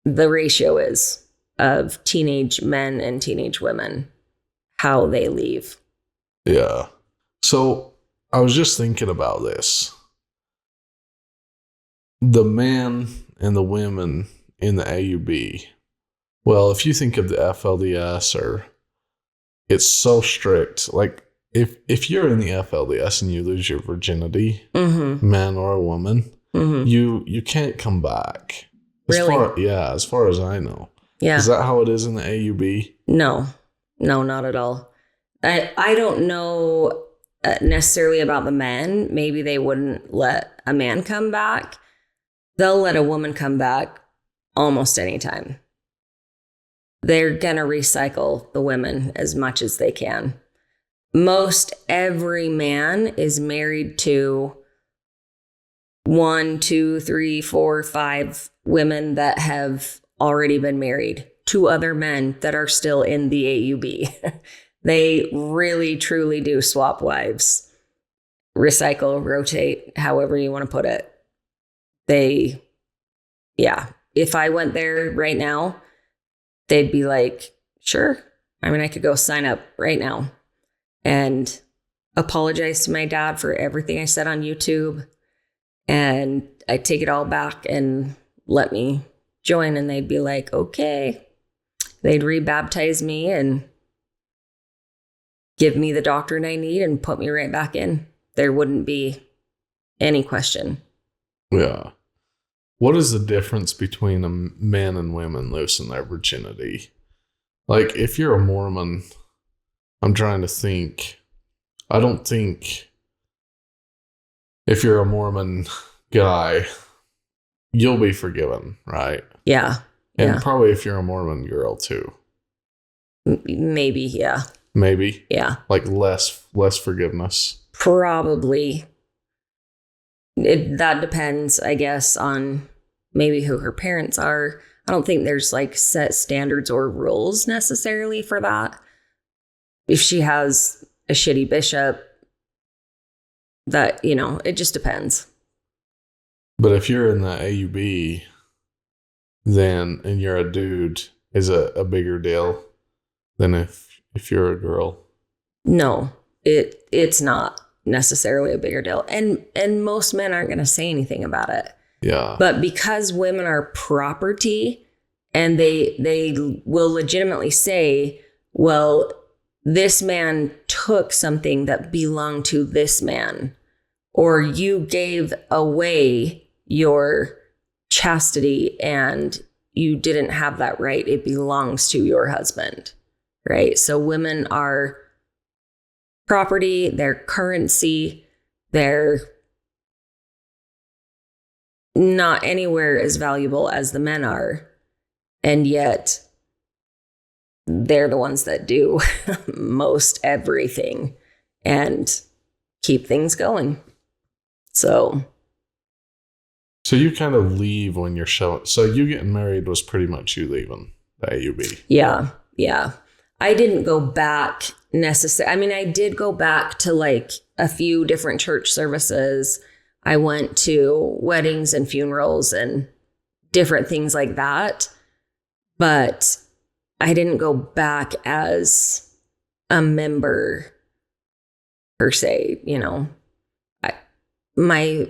the ratio is of teenage men and teenage women, how they leave. Yeah. So I was just thinking about this. The men and the women in the AUB. Well, if you think of the FLDS, or it's so strict, like if you're in the FLDS and you lose your virginity, man or a woman, you can't come back. Really? As far as I know. Yeah. Is that how it is in the AUB? No, not at all. I don't know necessarily about the men. Maybe they wouldn't let a man come back. They'll let a woman come back almost any time. They're going to recycle the women as much as they can. Most every man is married to 1, 2, 3, 4, 5 women that have already been married to other men that are still in the AUB. They really, truly do swap wives, recycle, rotate, however you want to put it. If I went there right now, they'd be like, sure. I mean, I could go sign up right now and apologize to my dad for everything I said on YouTube. And I take it all back and let me join. And they'd be like, okay. They'd rebaptize me and give me the doctrine I need and put me right back in. There wouldn't be any question. Yeah. What is the difference between a men and women losing their virginity? Like, if you're a Mormon, I'm trying to think. I don't think if you're a Mormon guy, you'll be forgiven, right? Yeah. And probably if you're a Mormon girl too. Maybe, yeah. Maybe? Yeah. Like less forgiveness? Probably. That depends, I guess, on maybe who her parents are. I don't think there's like set standards or rules necessarily for that. If she has a shitty bishop, that, it just depends. But if you're in the AUB, then, and you're a dude, is it a bigger deal than if you're a girl? No, it's not. necessarily a bigger deal. And most men aren't going to say anything about it. Yeah. But because women are property, and they will legitimately say, well, this man took something that belonged to this man, or you gave away your chastity and you didn't have that right. It belongs to your husband, right? So women are property, they're currency, they're not anywhere as valuable as the men are. And yet they're the ones that do most everything and keep things going. So you kind of leave when you're showing. So you getting married was pretty much you leaving the AUB. Yeah. I didn't go back necessarily. I mean, I did go back to like a few different church services. I went to weddings and funerals and different things like that. But I didn't go back as a member per se, you know. My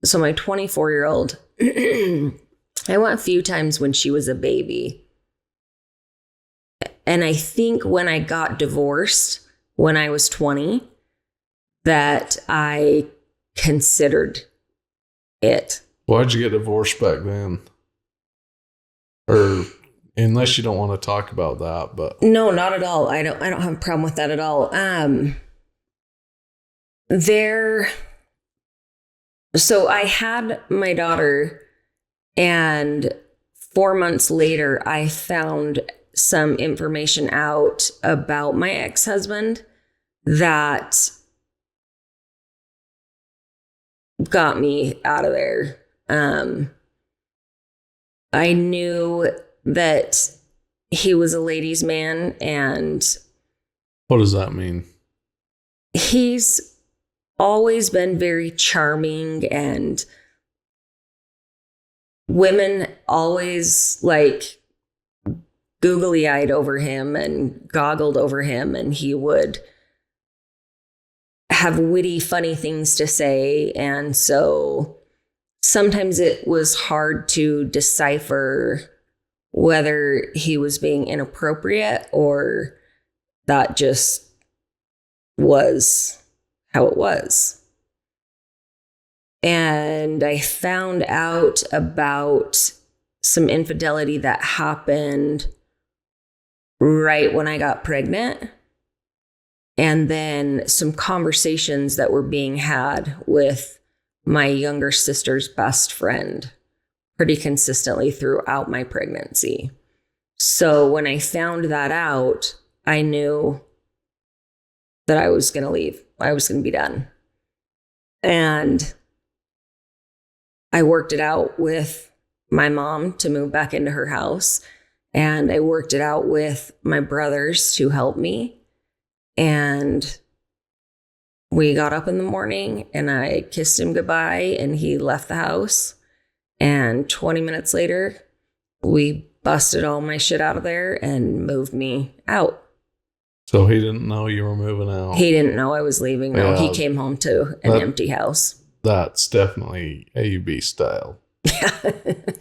24-year-old, I went a few times when she was a baby. And I think when I got divorced when I was 20, that I considered it. Why'd you get divorced back then? Or unless you don't want to talk about that, but no, not at all. I don't have a problem with that at all. So I had my daughter, and 4 months later, I found some information out about my ex-husband that got me out of there. I knew that he was a ladies' man, and what does that mean? He's always been very charming, and women always like googly-eyed over him and goggled over him, and he would have witty, funny things to say. And so sometimes it was hard to decipher whether he was being inappropriate or that just was how it was. And I found out about some infidelity that happened right when I got pregnant. And then some conversations that were being had with my younger sister's best friend pretty consistently throughout my pregnancy. So when I found that out, I knew that I was going to leave. I was going to be done. And I worked it out with my mom to move back into her house. And I worked it out with my brothers to help me. And we got up in the morning and I kissed him goodbye and he left the house. And 20 minutes later, we busted all my shit out of there and moved me out. So he didn't know you were moving out? He didn't know I was leaving. No, he came home to an empty house. That's definitely AUB style.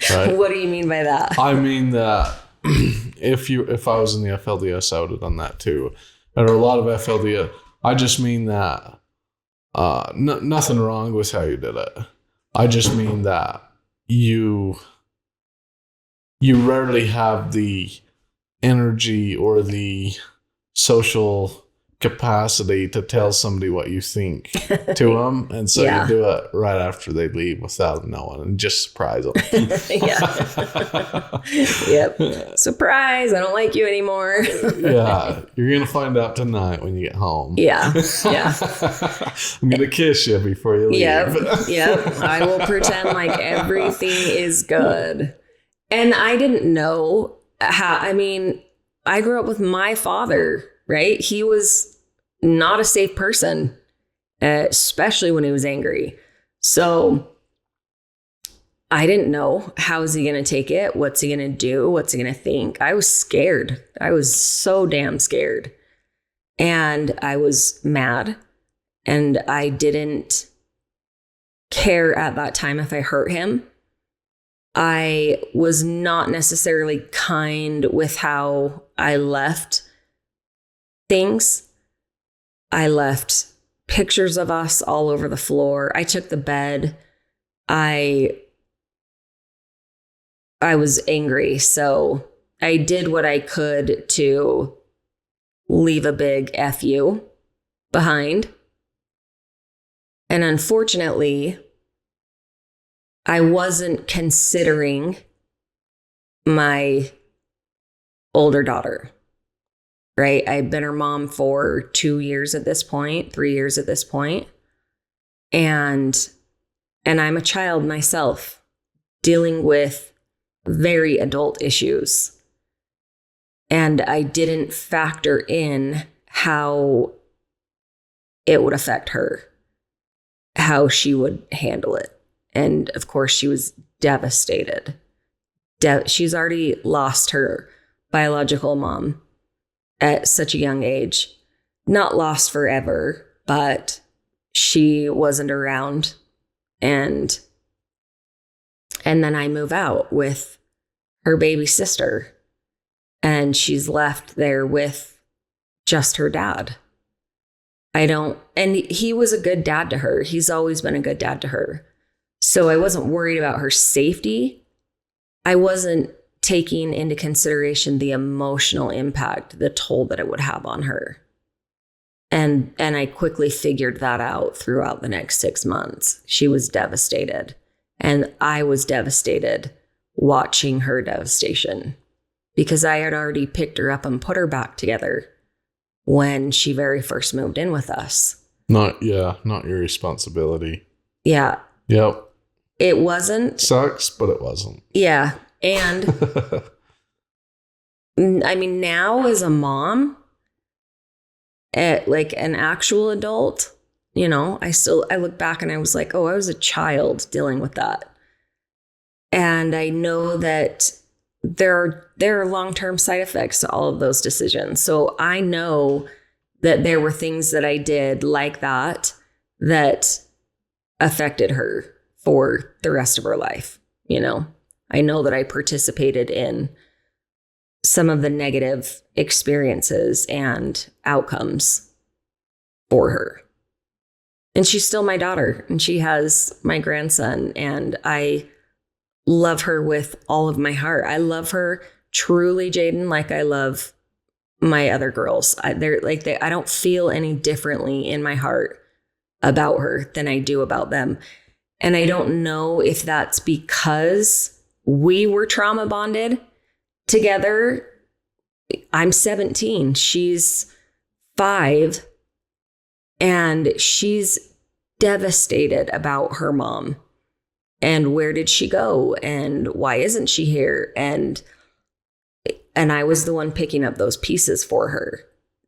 Right? What do you mean by that? I mean that if I was in the FLDS, I would have done that too. There are a lot of FLDS. I just mean that nothing wrong with how you did it. I just mean that you rarely have the energy or the social capacity to tell somebody what you think to them, and so you do it right after they leave without knowing and just surprise them. Yep. Surprise! I don't like you anymore. Yeah, you're gonna find out tonight when you get home. Yeah. I'm gonna kiss you before you leave. Yep. I will pretend like everything is good. And I didn't know how. I mean, I grew up with my father. Right? He was not a safe person, especially when he was angry. So I didn't know, how is he going to take it? What's he going to do? What's he going to think? I was scared. I was so damn scared. And I was mad. And I didn't care at that time if I hurt him. I was not necessarily kind with how I left things. I left pictures of us all over the floor. I took the bed. I was angry, so I did what I could to leave a big F you behind. And unfortunately, I wasn't considering my older daughter, right? I've been her mom for 2 years at this point, 3 years at this point. And I'm a child myself, dealing with very adult issues. And I didn't factor in how it would affect her, how she would handle it. And of course, she was devastated. She's already lost her biological mom at such a young age. Not lost forever, but she wasn't around. And then I move out with her baby sister, and she's left there with just her dad. And he was a good dad to her. He's always been a good dad to her. So I wasn't worried about her safety. I wasn't taking into consideration the emotional impact, the toll that it would have on her. And I quickly figured that out throughout the next 6 months. She was devastated. And I was devastated watching her devastation, because I had already picked her up and put her back together when she very first moved in with us. Not your responsibility. Yeah. Yep. It wasn't. Sucks, but it wasn't. Yeah. And I mean, now as a mom, like an actual adult, you know, I look back and I was like, oh, I was a child dealing with that. And I know that there are long-term side effects to all of those decisions. So I know that there were things that I did like that affected her for the rest of her life. You know, I know that I participated in some of the negative experiences and outcomes for her. And she's still my daughter, and she has my grandson, and I love her with all of my heart. I love her truly, Jaden, like I love my other girls. I don't feel any differently in my heart about her than I do about them. And I don't know if that's because we were trauma bonded together. I'm 17. She's 5. And she's devastated about her mom. And where did she go? And why isn't she here? And I was the one picking up those pieces for her.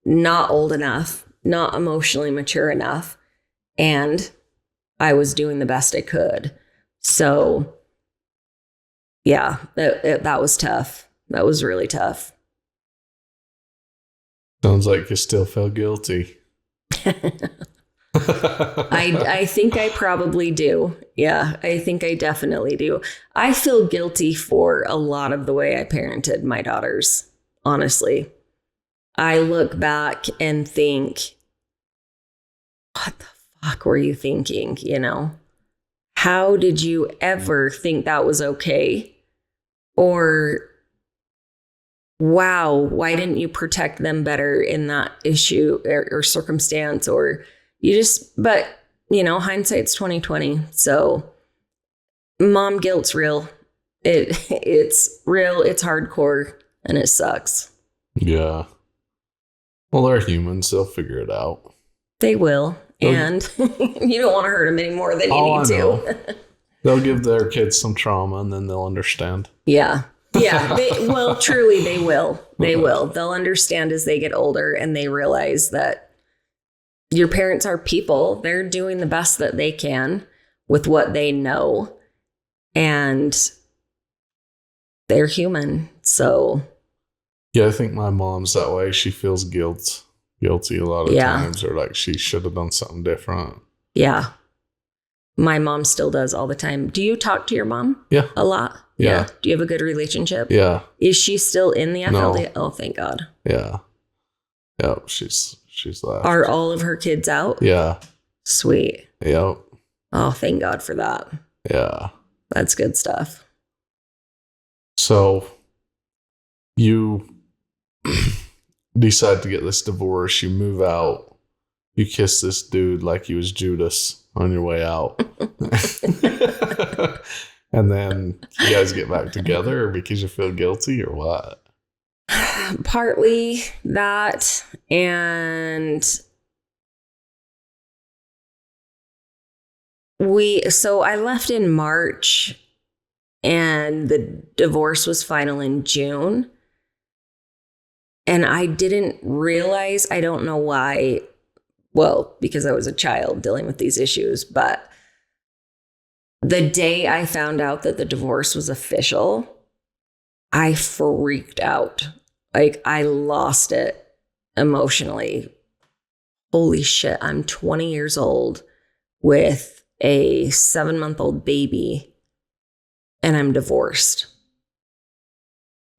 Not old enough, not emotionally mature enough. And I was doing the best I could. So yeah, that was tough. That was really tough. Sounds like you still feel guilty. I think I probably do. Yeah, I think I definitely do. I feel guilty for a lot of the way I parented my daughters, honestly. I look back and think, what the fuck were you thinking, you know? How did you ever think that was okay? Or, wow, why didn't you protect them better in that issue or circumstance? Or but you know, hindsight's 2020. So mom guilt's real. It's real. It's hardcore, and it sucks. Yeah. Well, they're humans. They'll figure it out. They will. And you don't want to hurt them any more than you need to. They'll give their kids some trauma, and then they'll understand. Yeah. Yeah. Truly, they will. They will. They'll understand as they get older, and they realize that your parents are people. They're doing the best that they can with what they know. And they're human. So. Yeah, I think my mom's that way. She feels guilt guilty a lot of times, or like she should have done something different. Yeah. My mom still does all the time. Do you talk to your mom? Yeah. A lot? Yeah. Do you have a good relationship? Yeah. Is she still in the FLD? No. Oh, thank God. Yeah. Yep. She's left. Are all of her kids out? Yeah. Sweet. Yep. Oh, thank God for that. Yeah. That's good stuff. So you decide to get this divorce. You move out. You kiss this dude like he was Judas on your way out. And then you guys get back together because you feel guilty, or what? Partly that, and so I left in March and the divorce was final in June. And I didn't realize, I don't know why, well, because I was a child dealing with these issues, but the day I found out that the divorce was official, I freaked out. Like, I lost it emotionally. Holy shit, I'm 20 years old with a 7-month-old baby and I'm divorced.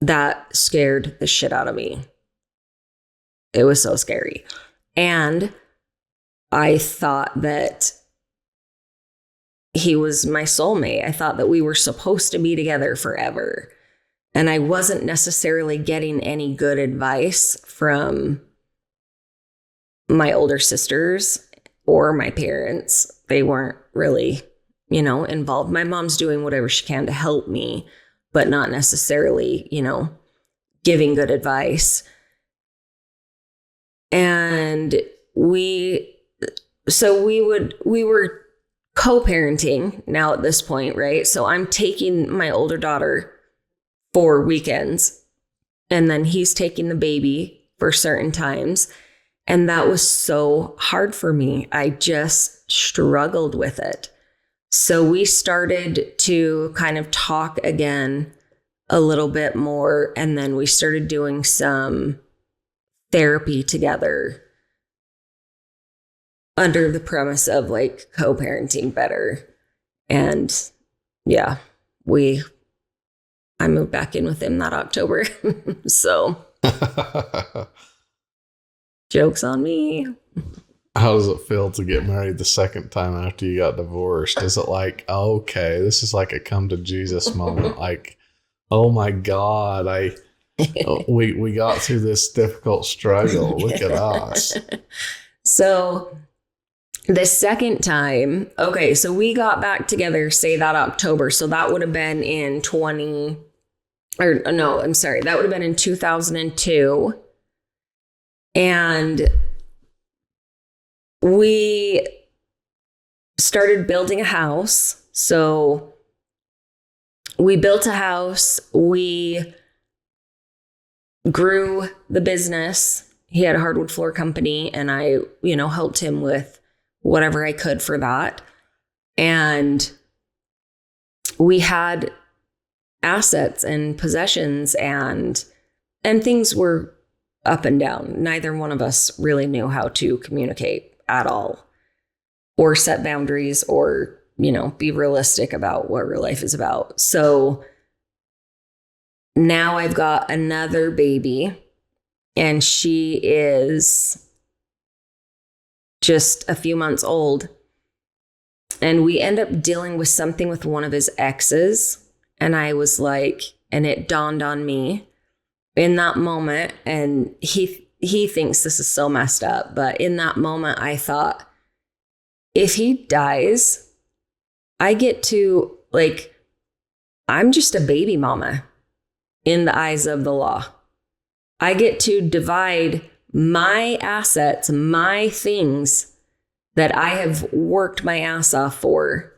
That scared the shit out of me. It was so scary. And I thought that he was my soulmate. I thought that we were supposed to be together forever. And I wasn't necessarily getting any good advice from my older sisters or my parents. They weren't really, involved. My mom's doing whatever she can to help me, but not necessarily, giving good advice. And we were co-parenting now at this point, right? So I'm taking my older daughter for weekends, and then he's taking the baby for certain times. And that was so hard for me. I just struggled with it. So we started to kind of talk again a little bit more. And then we started doing some therapy together under the premise of like co-parenting better. And yeah, I moved back in with him that October. So joke's on me. How does it feel to get married the second time after you got divorced? Is it like, okay, this is like a come to Jesus moment? Like, oh my God, we got through this difficult struggle. Look at us. So the second time, okay, so we got back together, say that October. So that would have been in that would have been in 2002. And we started building a house. So we built a house. We grew the business. He had a hardwood floor company, and I, helped him with whatever I could for that. And we had assets and possessions, and things were up and down. Neither one of us really knew how to communicate at all, or set boundaries, or, be realistic about what real life is about. So now I've got another baby, and she is just a few months old. And we end up dealing with something with one of his exes. And I was like, and it dawned on me in that moment, and he thinks this is so messed up, but in that moment I thought, if he dies, I get to, I'm just a baby mama in the eyes of the law. I get to divide my assets, my things that I have worked my ass off for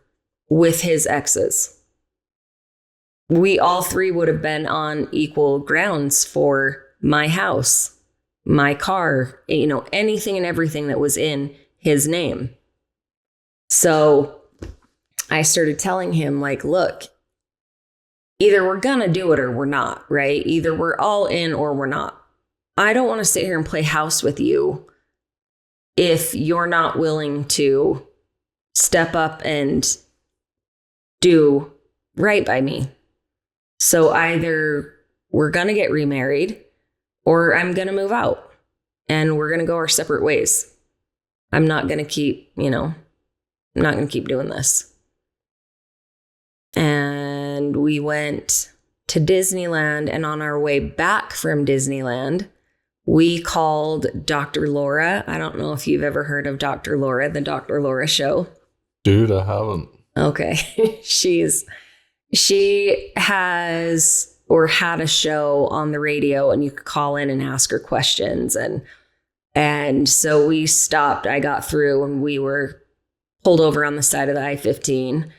with his exes. We all three would have been on equal grounds for my house, my car, anything and everything that was in his name. So I started telling him, look, either we're going to do it or we're not, right? Either we're all in or we're not. I don't want to sit here and play house with you if you're not willing to step up and do right by me. So either we're going to get remarried or I'm going to move out and we're going to go our separate ways. I'm not going to keep, I'm not going to keep doing this. And we went to Disneyland, and on our way back from Disneyland, we called Dr. Laura. I don't know if you've ever heard of Dr. Laura, the Dr. Laura show. Dude, I haven't. Okay. She has or had a show on the radio, and you could call in and ask her questions. And so we stopped. I got through and we were pulled over on the side of the I-15.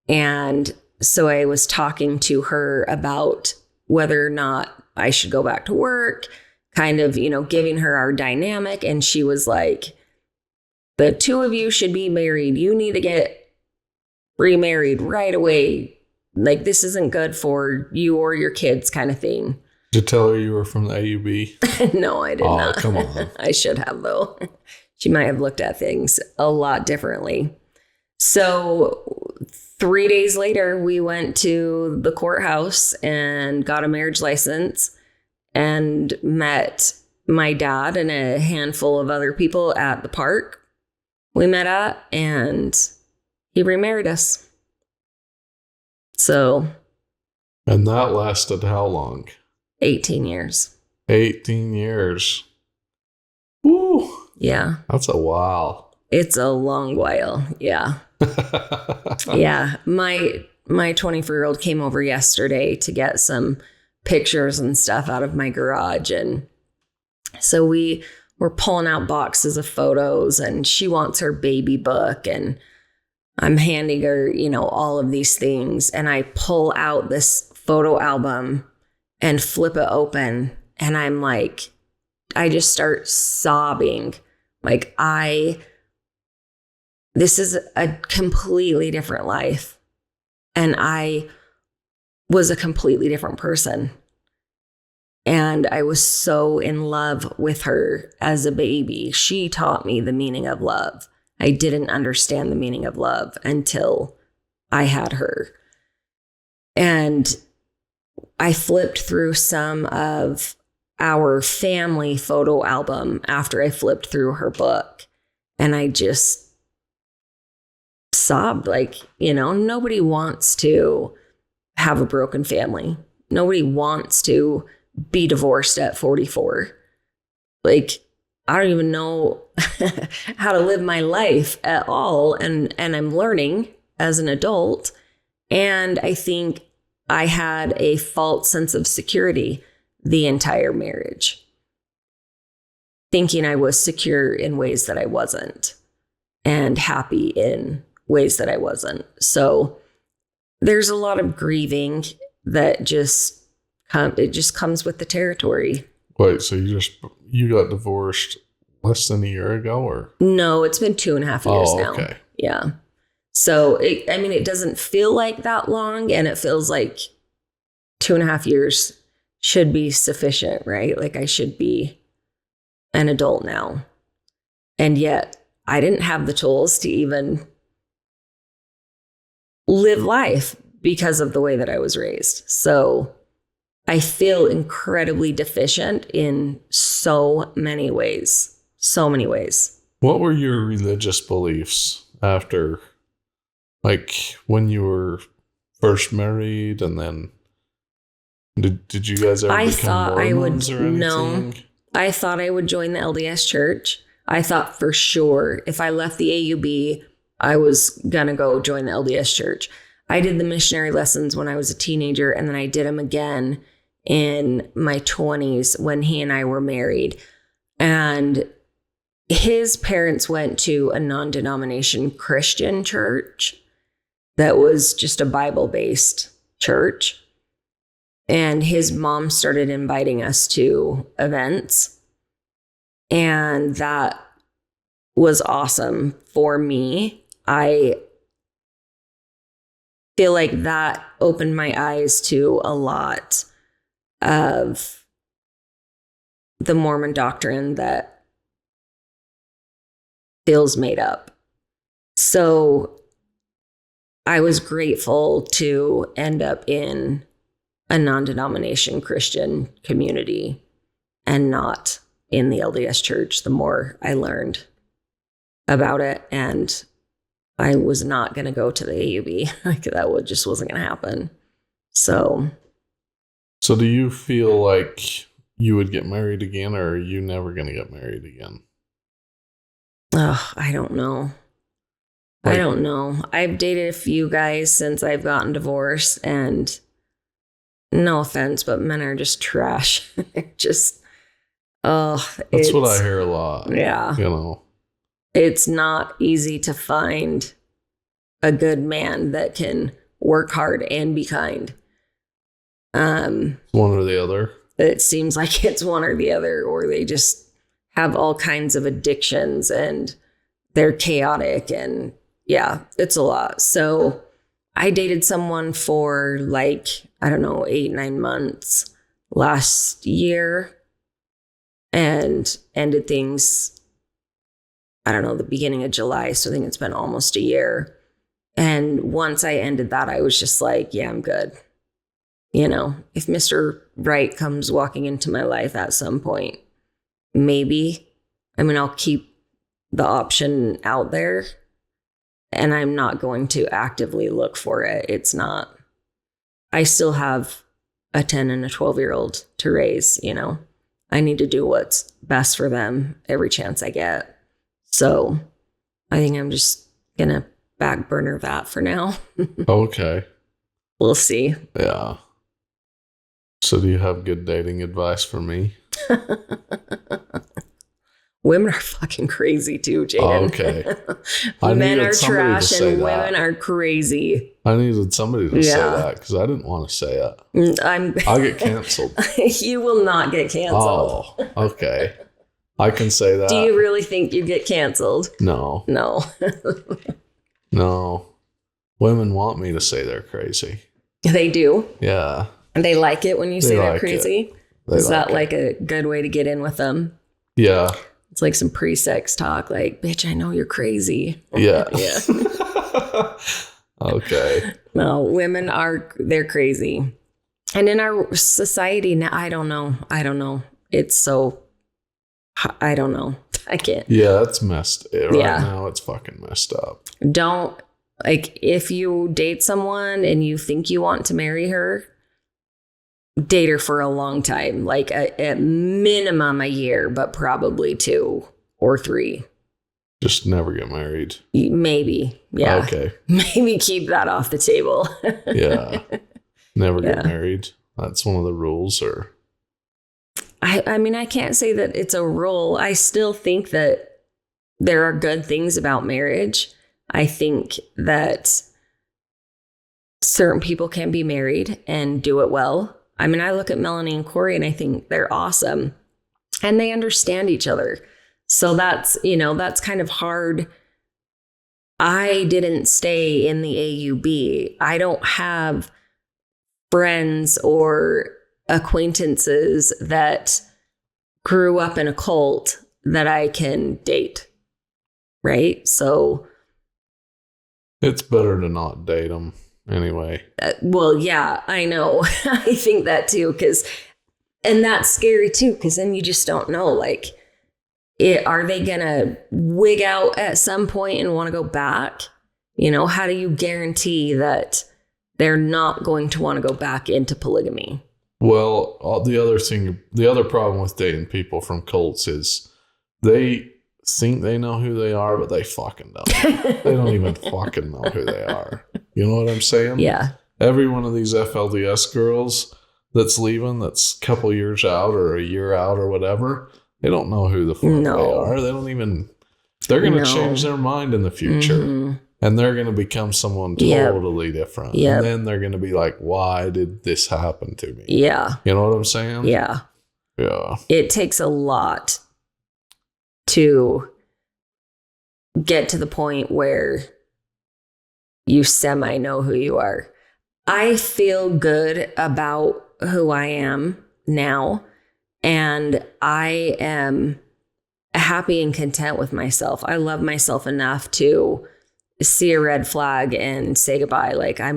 And so I was talking to her about whether or not I should go back to work, kind of, giving her our dynamic. And she was like, the two of you should be married. You need to get remarried right away. Like, this isn't good for you or your kids, kind of thing. Did you tell her you were from the AUB? No, I did not. Oh, come on. I should have, though. She might have looked at things a lot differently. So 3 days later, we went to the courthouse and got a marriage license and met my dad and a handful of other people at the park we met at, and he remarried us. So. And that lasted how long? 18 years. 18 years. Woo. Yeah. That's a while. It's a long while. Yeah. Yeah. My 24-year-old came over yesterday to get some pictures and stuff out of my garage. And so we were pulling out boxes of photos, and she wants her baby book, and I'm handing her, all of these things. And I pull out this photo album and flip it open. And I'm like, I just start sobbing. Like, this is a completely different life. And I was a completely different person. And I was so in love with her as a baby. She taught me the meaning of love. I didn't understand the meaning of love until I had her. And I flipped through some of our family photo album after I flipped through her book. And I just sobbed. Like, nobody wants to have a broken family. Nobody wants to be divorced at 44. Like, I don't even know how to live my life at all. And I'm learning as an adult. And I think I had a false sense of security the entire marriage, thinking I was secure in ways that I wasn't, and happy in ways that I wasn't. So there's a lot of grieving that just comes with the territory. Wait, so you got divorced less than a year ago, or? No, it's been 2.5 years now. Okay. Yeah. So it doesn't feel like that long, and it feels like 2.5 years should be sufficient, right? Like, I should be an adult now. And yet I didn't have the tools to even live life because of the way that I was raised. So I feel incredibly deficient in so many ways. So many ways. What were your religious beliefs after, like, when you were first married, and then did you guys ever become Mormons or anything? No, I thought I would join the LDS church. I thought for sure if I left the AUB, I was going to go join the LDS church. I did the missionary lessons when I was a teenager, and then I did them again in my 20s when he and I were married. And his parents went to a non-denomination Christian church that was just a Bible-based church. And his mom started inviting us to events. And that was awesome for me. I feel like that opened my eyes to a lot of the Mormon doctrine that feels made up. So I was grateful to end up in a non-denomination Christian community and not in the LDS church. The more I learned about it, and I was not going to go to the AUB. Like, that just wasn't going to happen. So do you feel like you would get married again, or are you never going to get married again? I don't know. I don't know. I've dated a few guys since I've gotten divorced, and no offense, but men are just trash. That's what I hear a lot. Yeah. You know, it's not easy to find a good man that can work hard and be kind. One or the other. It seems like it's one or the other, or they just have all kinds of addictions and they're chaotic, and yeah, it's a lot. So I dated someone for 8-9 months last year and ended things, the beginning of July. So I think it's been almost a year. And once I ended that, I was just like, yeah, I'm good. If Mr. Right comes walking into my life at some point, maybe, I'll keep the option out there, and I'm not going to actively look for it. It's not, I still have a 10 and a 12-year-old to raise, I need to do what's best for them every chance I get. So I think I'm just going to back burner that for now. Okay. We'll see. Yeah. So do you have good dating advice for me? Women are fucking crazy too, Jaden. Oh, okay. Men are trash and women are crazy. I needed somebody to say that because I didn't want to say it. I'll get canceled. You will not get canceled. Oh, okay. I can say that. Do you really think you get canceled? No. No. Women want me to say they're crazy. They do? Yeah. And they like it when you say they're crazy? Is that like a good way to get in with them? Yeah. It's like some pre-sex talk, like, bitch, I know you're crazy. Yeah. Yeah. Okay. No, women they're crazy. And in our society now, I don't know. It's so, I don't know. I can't. Yeah, that's messed. Right now, it's fucking messed up. If you date someone and you think you want to marry her, date her for a long time, like at minimum a year, but probably 2 or 3. Just never get married. Maybe. Yeah. Okay. Maybe keep that off the table. Yeah. Never get married. That's one of the rules, or? I can't say that it's a rule. I still think that there are good things about marriage. I think that certain people can be married and do it well. I look at Melanie and Corey and I think they're awesome and they understand each other. So that's kind of hard. I didn't stay in the AUB. I don't have friends or acquaintances that grew up in a cult that I can date. Right? So it's better to not date them. Anyway. Well, yeah, I know. I think that too, and that's scary too, because then you just don't know, are they going to wig out at some point and want to go back? How do you guarantee that they're not going to want to go back into polygamy? Well, the other problem with dating people from cults is they think they know who they are, but they fucking don't. They don't even fucking know who they are. You know what I'm saying? Yeah. Every one of these FLDS girls that's leaving, that's a couple years out or a year out or whatever, they don't know who the fuck they are. They don't even, they're going to change their mind in the future. Mm-hmm. And they're going to become someone totally different. Yep. And then they're going to be like, why did this happen to me? Yeah. You know what I'm saying? Yeah. Yeah. It takes a lot to get to the point where you semi know who you are. I feel good about who I am now, and I am happy and content with myself. I love myself enough to see a red flag and say goodbye. Like, I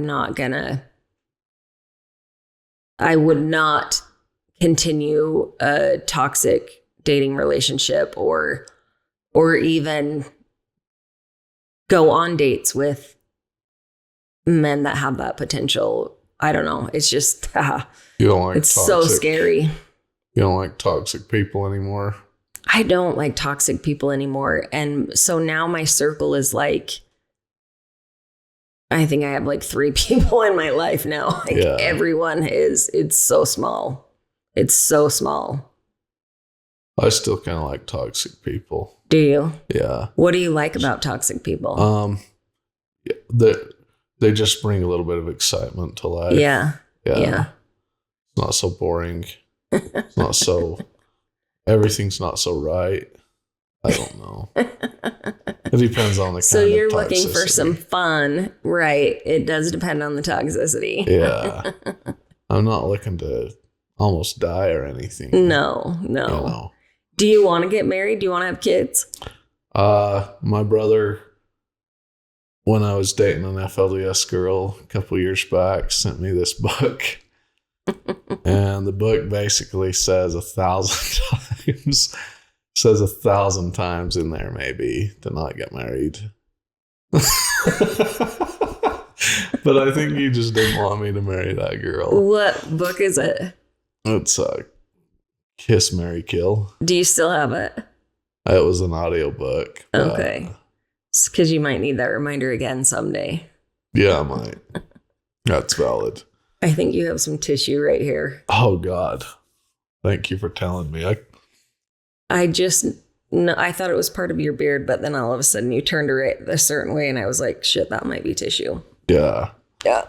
would not continue a toxic dating relationship or even go on dates with men that have that potential. I don't know. It's just, you don't like it's so scary. You don't like toxic people anymore? I don't like toxic people anymore. And so now my circle is like, I think I have like 3 people in my life now. Like everyone it's so small. It's so small. I still kind of like toxic people. Do you? Yeah. What do you like about toxic people? They just bring a little bit of excitement to life. Yeah. It's not so boring. It's not so, everything's not so right. I don't know. It depends on the kind of toxicity. So you're looking for some fun, right? It does depend on the toxicity. Yeah. I'm not looking to almost die or anything. No. You know. Do you want to get married? Do you want to have kids? My brother, when I was dating an FLDS girl a couple years back, sent me this book. And the book basically says 1,000 times, says 1,000 times in there maybe to not get married. But I think he just didn't want me to marry that girl. What book is it? It's Kiss, Marry, Kill. Do you still have it? It was an audio book. Okay. Because you might need that reminder again someday. Yeah, I might. That's valid. I think you have some tissue right here. Oh, God. Thank you for telling me. I thought it was part of your beard, but then all of a sudden you turned it a certain way, and I was like, shit, that might be tissue. Yeah. Yeah.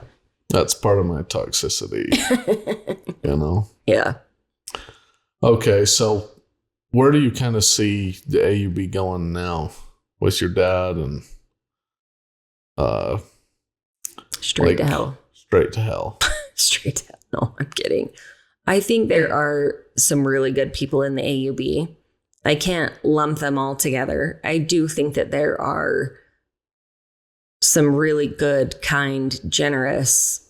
That's part of my toxicity. You know? Yeah. Okay, so where do you kind of see the AUB going now with your dad and straight to hell. Straight to hell. Straight to hell. No, I'm kidding. I think there are some really good people in the AUB. I can't lump them all together. I do think that there are some really good, kind, generous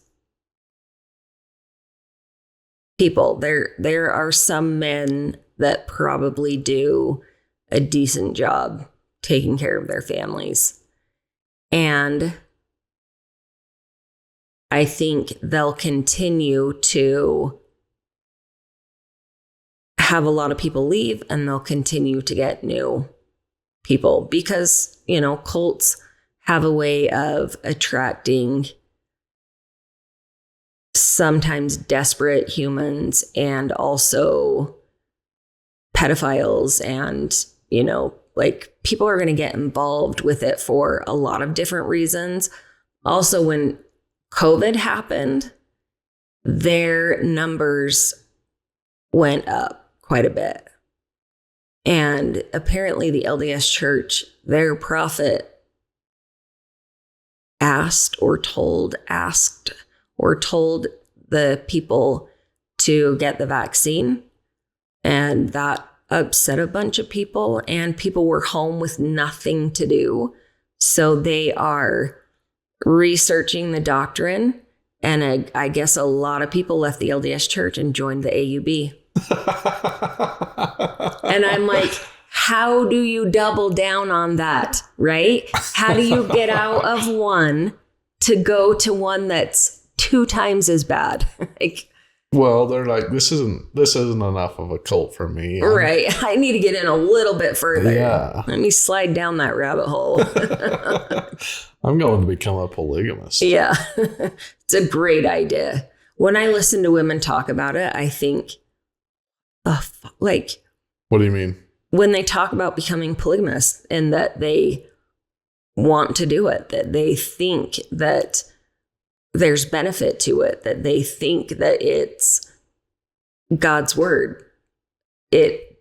people. There are some men that probably do a decent job taking care of their families. And I think they'll continue to have a lot of people leave, and they'll continue to get new people because, cults have a way of attracting sometimes desperate humans and also pedophiles, and, people are going to get involved with it for a lot of different reasons. Also, when COVID happened, their numbers went up quite a bit. And apparently the LDS Church, their prophet asked or told the people to get the vaccine. And that upset a bunch of people, and people were home with nothing to do. So they are researching the doctrine. And I guess a lot of people left the LDS Church and joined the AUB. And I'm like, how do you double down on that, right? How do you get out of one to go to one that's 2 times as bad? Well, they're like, this isn't enough of a cult for me. Right. I need to get in a little bit further. Yeah. Let me slide down that rabbit hole. I'm going to become a polygamist. Yeah. It's a great idea. When I listen to women talk about it, I think, what do you mean? When they talk about becoming polygamous and that they want to do it, that they think that there's benefit to it, that they think that it's God's word. It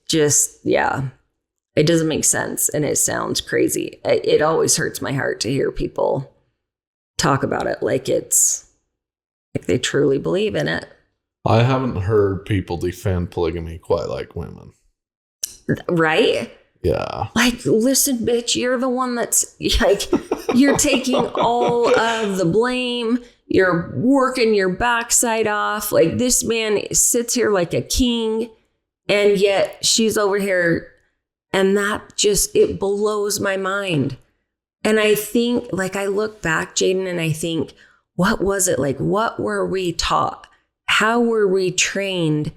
just, it doesn't make sense, and it sounds crazy. It always hurts my heart to hear people talk about it like they truly believe in it. I haven't heard people defend polygamy quite like women. Right? Yeah. Like, listen, bitch, you're the one that's like, you're taking all of the blame. You're working your backside off. Like, this man sits here like a king, and yet she's over here. And that just, it blows my mind. And I think, like, I look back, Jaden, and I think, what was it like? What were we taught? How were we trained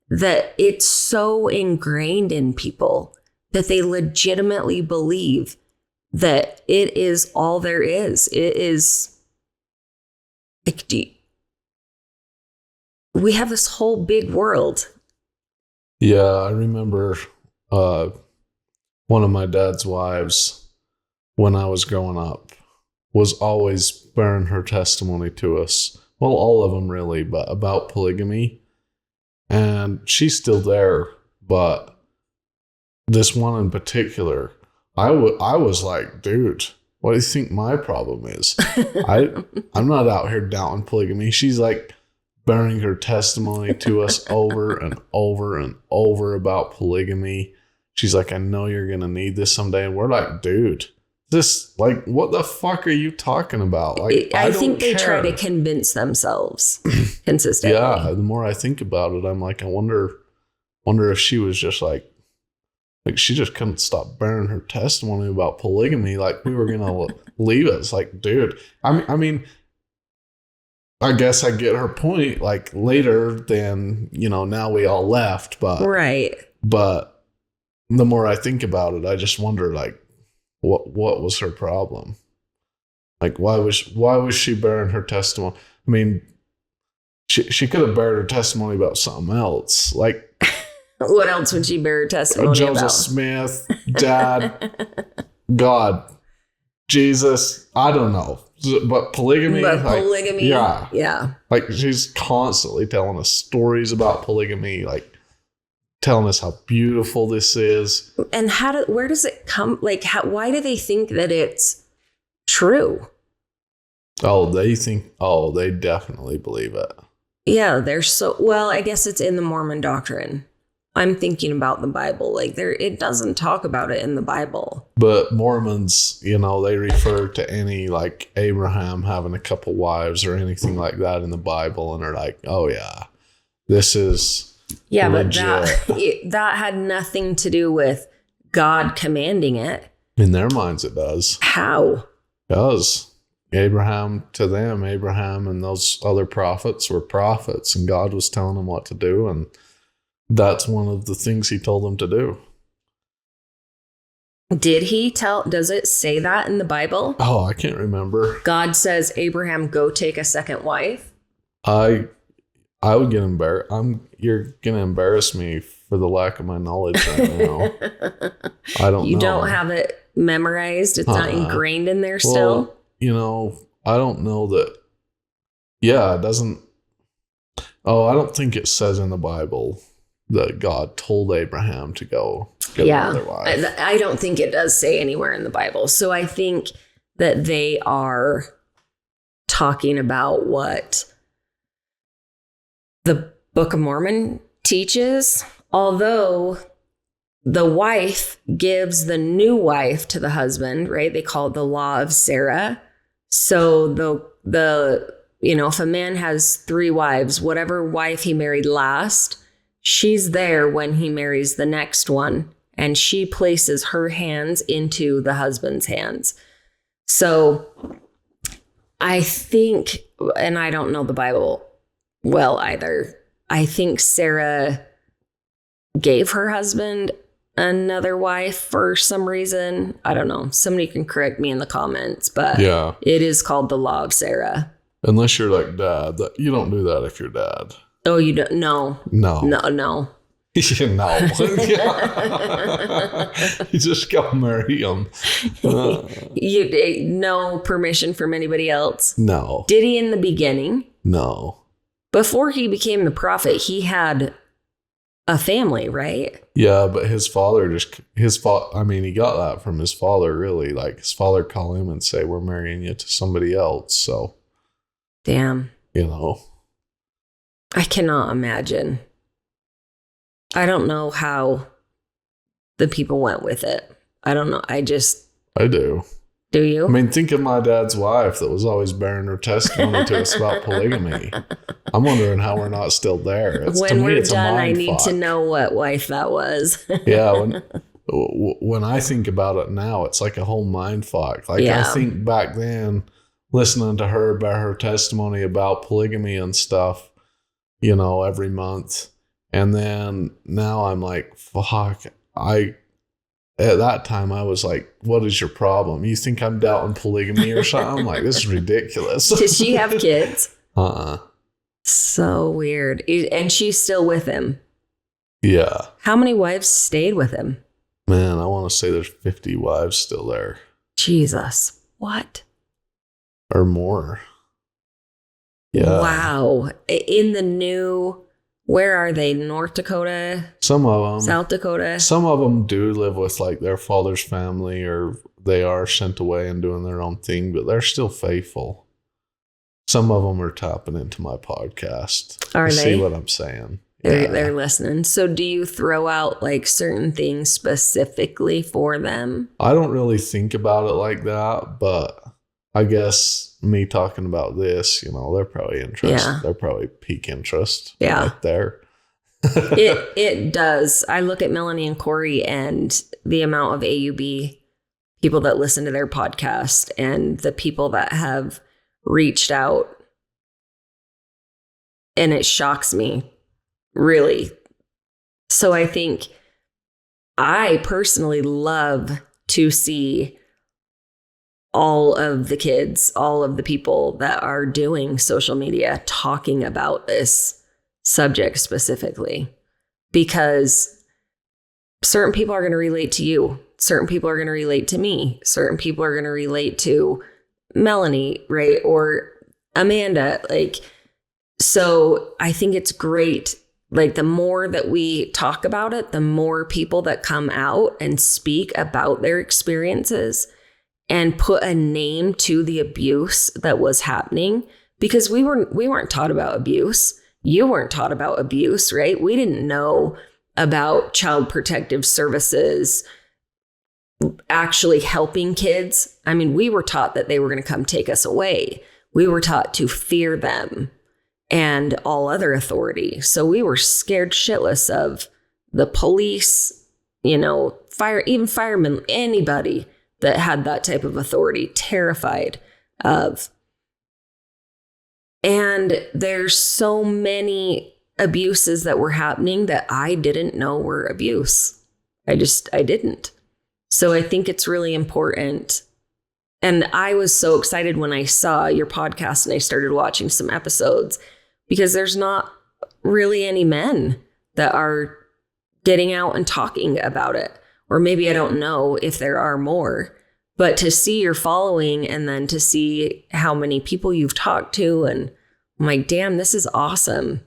that it's so ingrained in people that they legitimately believe that it is all there is? It is, like, we have this whole big world. Yeah, I remember one of my dad's wives, when I was growing up, was always bearing her testimony to us. Well, all of them really, but about polygamy. And she's still there, but this one in particular, I was like, dude, what do you think my problem is? I'm not out here doubting polygamy. She's like bearing her testimony to us over and over and over about polygamy. She's like, I know you're going to need this someday. And we're like, dude, this, like, what the fuck are you talking about? Like, I think they try to convince themselves consistently. Yeah, the more I think about it, I'm like, I wonder if she was just like she just couldn't stop bearing her testimony about polygamy. Like, we were gonna leave it. It's like, dude, I mean, I guess I get her point. Like, later than, now we all left, but right. But the more I think about it, I just wonder, like, what was her problem? Like, why was she bearing her testimony? I mean, she could have bared her testimony about something else. Like, what else would she bear her testimony Joseph about? Smith, Dad, God, Jesus, I don't know. But polygamy. Polygamy. Yeah. Yeah. Like, she's constantly telling us stories about polygamy, like telling us how beautiful this is. And where does it come? Like, why do they think that it's true? They definitely believe it. Yeah, well, I guess it's in the Mormon doctrine. I'm thinking about the Bible. Like, it doesn't talk about it in the Bible. But Mormons, they refer to any, like, Abraham having a couple wives or anything like that in the Bible, and they're like, oh yeah, this is legit. But that had nothing to do with God commanding it. In their minds, it does. How? It does. Abraham and those other prophets were prophets, and God was telling them what to do, and that's one of the things he told them to do. Did he does it say that in the Bible? Oh, I can't remember. God says, Abraham, go take a second wife? I would get embarrassed. You're going to embarrass me for the lack of my knowledge right now. I don't know. You don't have it memorized? It's not ingrained in there still? Well, I don't know that. Yeah, it doesn't. Oh, I don't think it says in the Bible that God told Abraham to go get another wife. I don't think it does say anywhere in the Bible. So I think that they are talking about what the Book of Mormon teaches, although the wife gives the new wife to the husband, right? They call it the law of Sarah. So if a man has 3 wives, whatever wife he married last, she's there when he marries the next one, and she places her hands into the husband's hands. So I think, and I don't know the Bible well either, I think Sarah gave her husband another wife for some reason. I don't know. Somebody can correct me in the comments, but yeah, it is called the law of Sarah. Unless you're like Dad, you don't do that if you're Dad. Oh, you don't? No. No. No. No. You just go marry him. No permission from anybody else? No. Did he in the beginning? No. Before he became the prophet, he had a family, right? Yeah, but he got that from his father, really. Like, his father called him and say, we're marrying you to somebody else. So. Damn. I cannot imagine. I don't know how the people went with it. I don't know. I do. Do you? I mean, think of my dad's wife that was always bearing her testimony to us about polygamy. I'm wondering how we're not still there. When we're done, I need to know what wife that was. Yeah. When I think about it now, it's like a whole mind fuck. Like, I think back then, listening to her bear her testimony about polygamy and stuff, every month. And then now I'm like, fuck, at that time, I was like, what is your problem? You think I'm doubting polygamy or something? I'm like, this is ridiculous. Did she have kids? Uh-uh. So weird. And she's still with him. Yeah. How many wives stayed with him? Man, I want to say there's 50 wives still there. Jesus. What? Or more. Yeah. Wow. In the new... Where are they? North Dakota? Some of them. South Dakota? Some of them do live with like their father's family, or they are sent away and doing their own thing, but they're still faithful. Some of them are tapping into my podcast. Are they? See what I'm saying? They're listening. So do you throw out like certain things specifically for them? I don't really think about it like that, but I guess me talking about this, they're probably interested. Yeah. They're probably peak interest. Yeah. Right there. It does. I look at Melanie and Corey and the amount of AUB people that listen to their podcast and the people that have reached out. And it shocks me, really. So I think I personally love to see all of the kids, all of the people that are doing social media talking about this subject specifically, because certain people are going to relate to you. Certain people are going to relate to me. Certain people are going to relate to Melanie, right? Or Amanda. So I think it's great. Like, the more that we talk about it, the more people that come out and speak about their experiences and put a name to the abuse that was happening, because we weren't taught about abuse. You weren't taught about abuse, right? We didn't know about child protective services actually helping kids. I mean, we were taught that they were going to come take us away. We were taught to fear them and all other authority. So we were scared shitless of the police, even firemen, anybody that had that type of authority, terrified of. And there's so many abuses that were happening that I didn't know were abuse. I didn't. So I think it's really important. And I was so excited when I saw your podcast and I started watching some episodes, because there's not really any men that are getting out and talking about it. Or maybe I don't know if there are more, but to see your following and then to see how many people you've talked to, and I'm like, damn, this is awesome.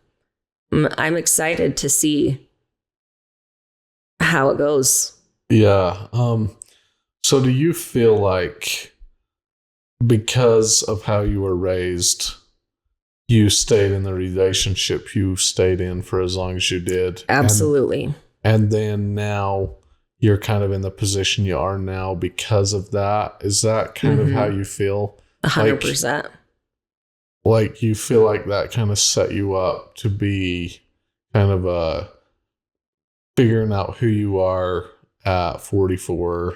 I'm excited to see how it goes. Yeah. So do you feel like because of how you were raised, you stayed in the relationship you stayed in for as long as you did? Absolutely. And then now you're kind of in the position you are now because of that. Is that kind of how you feel? 100%. Like you feel like that kind of set you up to be kind of figuring out who you are at 44,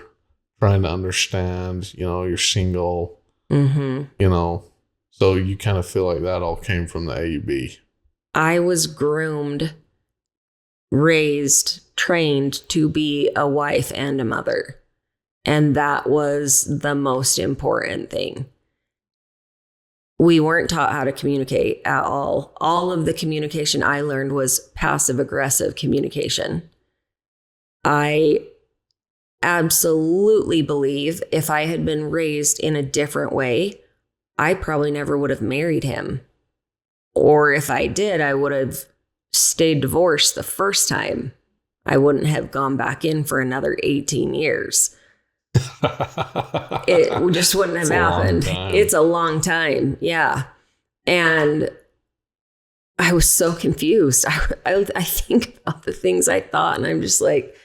trying to understand, you're single, so you kind of feel like that all came from the AUB. I was groomed, raised, trained to be a wife and a mother. And that was the most important thing. We weren't taught how to communicate at all. All of the communication I learned was passive-aggressive communication. I absolutely believe if I had been raised in a different way, I probably never would have married him. Or if I did, I would have stayed divorced the first time. I wouldn't have gone back in for another 18 years. It just wouldn't have happened. It's a long time. Yeah. And I was so confused. I think about the things I thought, and I'm just like,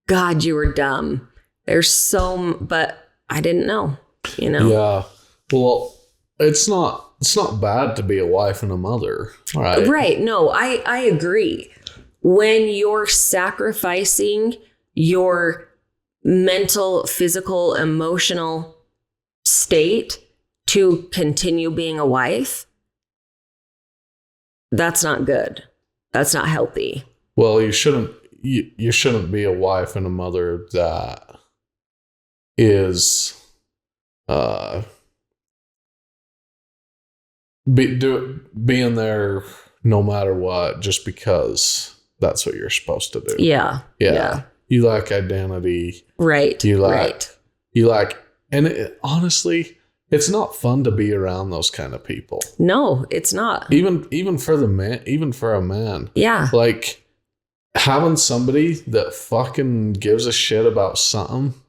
God, you were dumb. But I didn't know, Yeah. Well, it's not bad to be a wife and a mother, right? Right. No, I agree. When you're sacrificing your mental, physical, emotional state to continue being a wife, that's not good. That's not healthy. Well, you shouldn't be a wife and a mother that is being there no matter what, just because that's what you're supposed to do. Yeah. You lack identity. Right. You lack, and honestly, it's not fun to be around those kind of people. No, it's not. Even for the man, even for a man. Yeah. Like having somebody that fucking gives a shit about something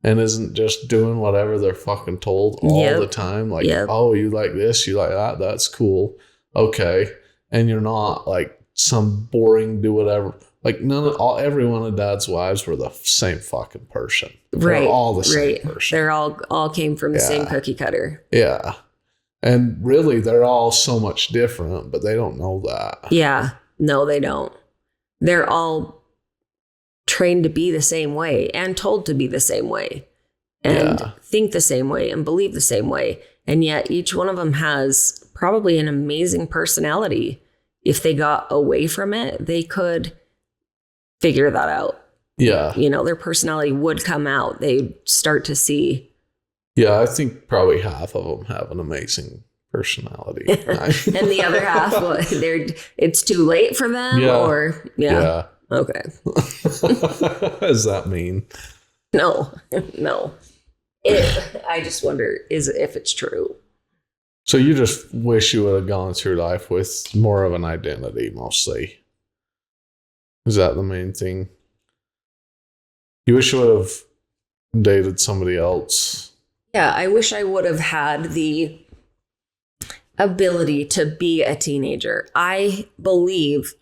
and isn't just doing whatever they're fucking told all the time. Like, oh, you like this, you like that, that's cool. Okay. And you're not like some boring do whatever. Like every one of Dad's wives were the same fucking person. Right. They're all the same person. They're all came from the same cookie cutter. Yeah. And really they're all so much different, but they don't know that. Yeah. No, they don't. They're all trained to be the same way and told to be the same way and think the same way and believe the same way. And yet each one of them has probably an amazing personality. If they got away from it, they could figure that out. Yeah. Their personality would come out. They'd start to see. Yeah, I think probably half of them have an amazing personality. And the other half, it's too late for them? Or, Okay. What does that mean? No. I just wonder if it's true. So you just wish you would have gone through life with more of an identity, mostly. Is that the main thing? You wish you would have dated somebody else? Yeah, I wish I would have had the ability to be a teenager. I believe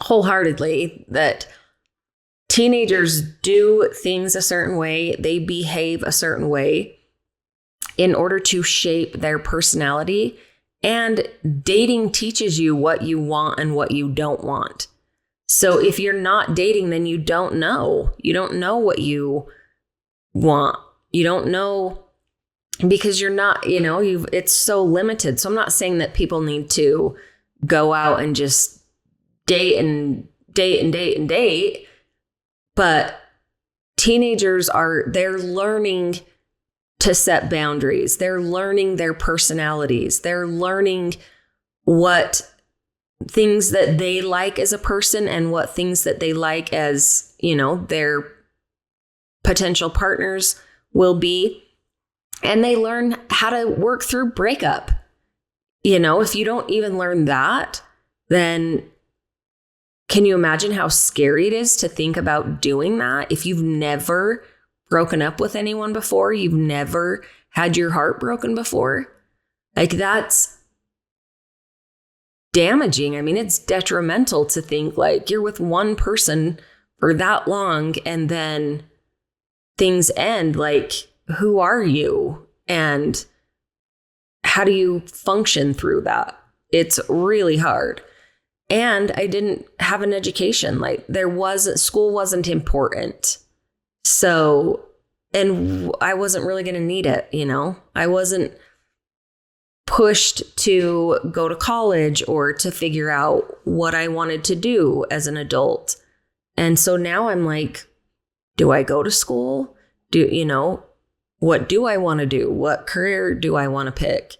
wholeheartedly that teenagers do things a certain way, they behave a certain way in order to shape their personality. And dating teaches you what you want and what you don't want. So if you're not dating, then you don't know. You don't know what you want. You don't know because you're not, it's so limited. So I'm not saying that people need to go out and just date and date and date and date. But teenagers they're learning to set boundaries. They're learning their personalities. They're learning what things that they like as a person and what things that they like as, their potential partners will be. And they learn how to work through breakup. If you don't even learn that, then can you imagine how scary it is to think about doing that? If you've never broken up with anyone before, you've never had your heart broken before, like that's damaging. I mean, it's detrimental to think like you're with one person for that long and then things end. Like, who are you? And how do you function through that? It's really hard. And I didn't have an education. Like school wasn't important. So, and I wasn't really going to need it. I wasn't pushed to go to college or to figure out what I wanted to do as an adult. And so now I'm like, do I go to school? What do I want to do? What career do I want to pick?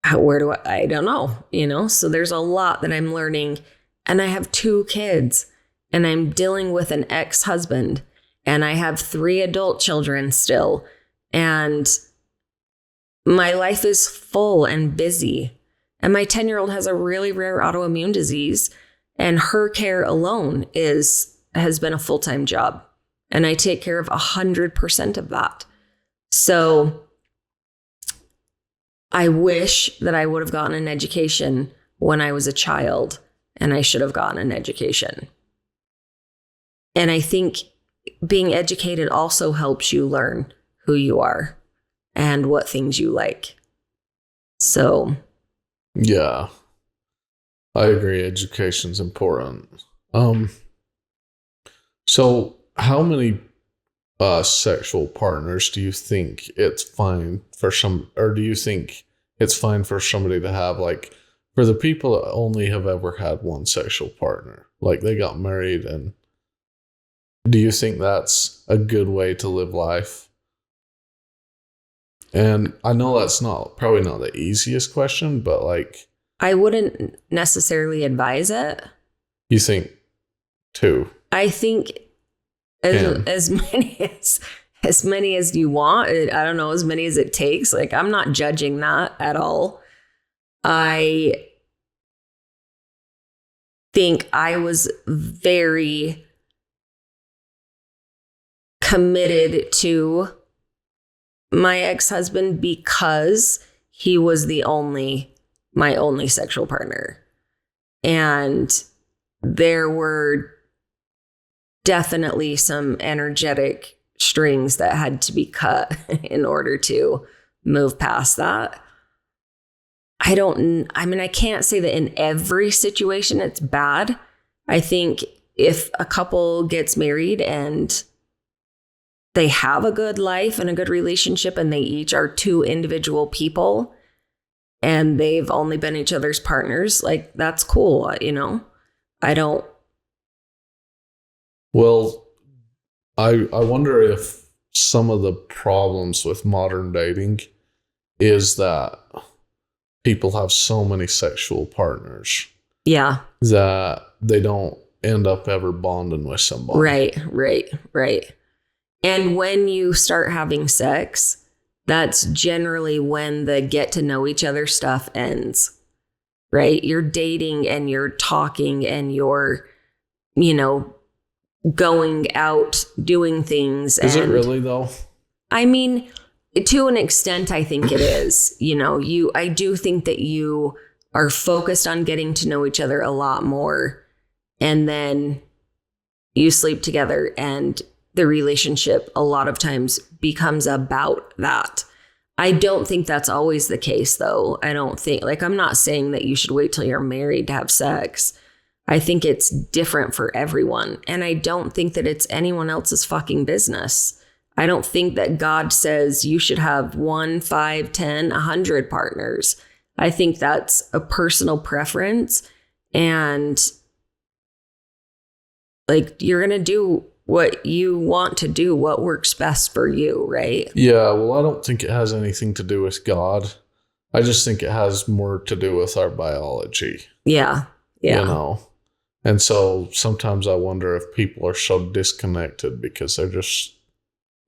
I don't know, so there's a lot that I'm learning, and I have 2 kids and I'm dealing with an ex-husband and I have 3 adult children still. And my life is full and busy. And my 10-year-old has a really rare autoimmune disease, and her care alone has been a full-time job. And I take care of 100% of that. So I wish that I would have gotten an education when I was a child and I should have gotten an education. And I think being educated also helps you learn who you are and what things you like. So. Yeah, I agree. Education's important. So how many sexual partners do you think it's fine for or do you think it's fine for somebody to have, like, for the people that only have ever had one sexual partner, like they got married, and do you think that's a good way to live life? And I know that's probably not the easiest question, but like, I wouldn't necessarily advise it. You think two? I think as many as you want. I don't know, as many as it takes. Like, I'm not judging that at all. I think I was very committed to my ex-husband because he was my only sexual partner. And there were definitely some energetic strings that had to be cut in order to move past that. I can't say that in every situation it's bad. I think if a couple gets married and they have a good life and a good relationship and they each are two individual people and they've only been each other's partners, like, that's cool, you know? Well, I wonder if some of the problems with modern dating is that people have so many sexual partners. Yeah. That they don't end up ever bonding with somebody. Right. And when you start having sex, that's generally when the get to know each other stuff ends, right? You're dating and you're talking and you're, going out, doing things. Is it really though? I mean, to an extent, I think it is. I do think that you are focused on getting to know each other a lot more. And then you sleep together and the relationship a lot of times becomes about that. I don't think that's always the case, though. I'm not saying that you should wait till you're married to have sex. I think it's different for everyone. And I don't think that it's anyone else's fucking business. I don't think that God says you should have 1, 5, 10, 100 partners. I think that's a personal preference. And you're going to do what you want to do, what works best for you, right? Yeah, well, I don't think it has anything to do with God. I just think it has more to do with our biology. Yeah. And so sometimes I wonder if people are so disconnected because they're just,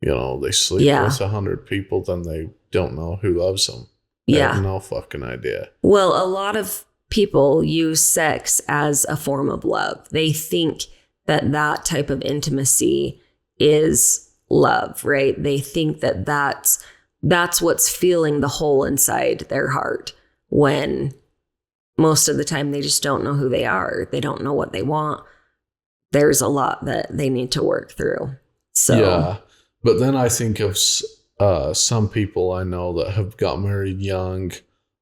they sleep with 100 people, then they don't know who loves them. They have no fucking idea. Well, a lot of people use sex as a form of love. They think that type of intimacy is love, right? They think that that's what's filling the hole inside their heart, when most of the time they just don't know who they are. They don't know what they want. There's a lot that they need to work through. So yeah, but then I think of some people I know that have got married young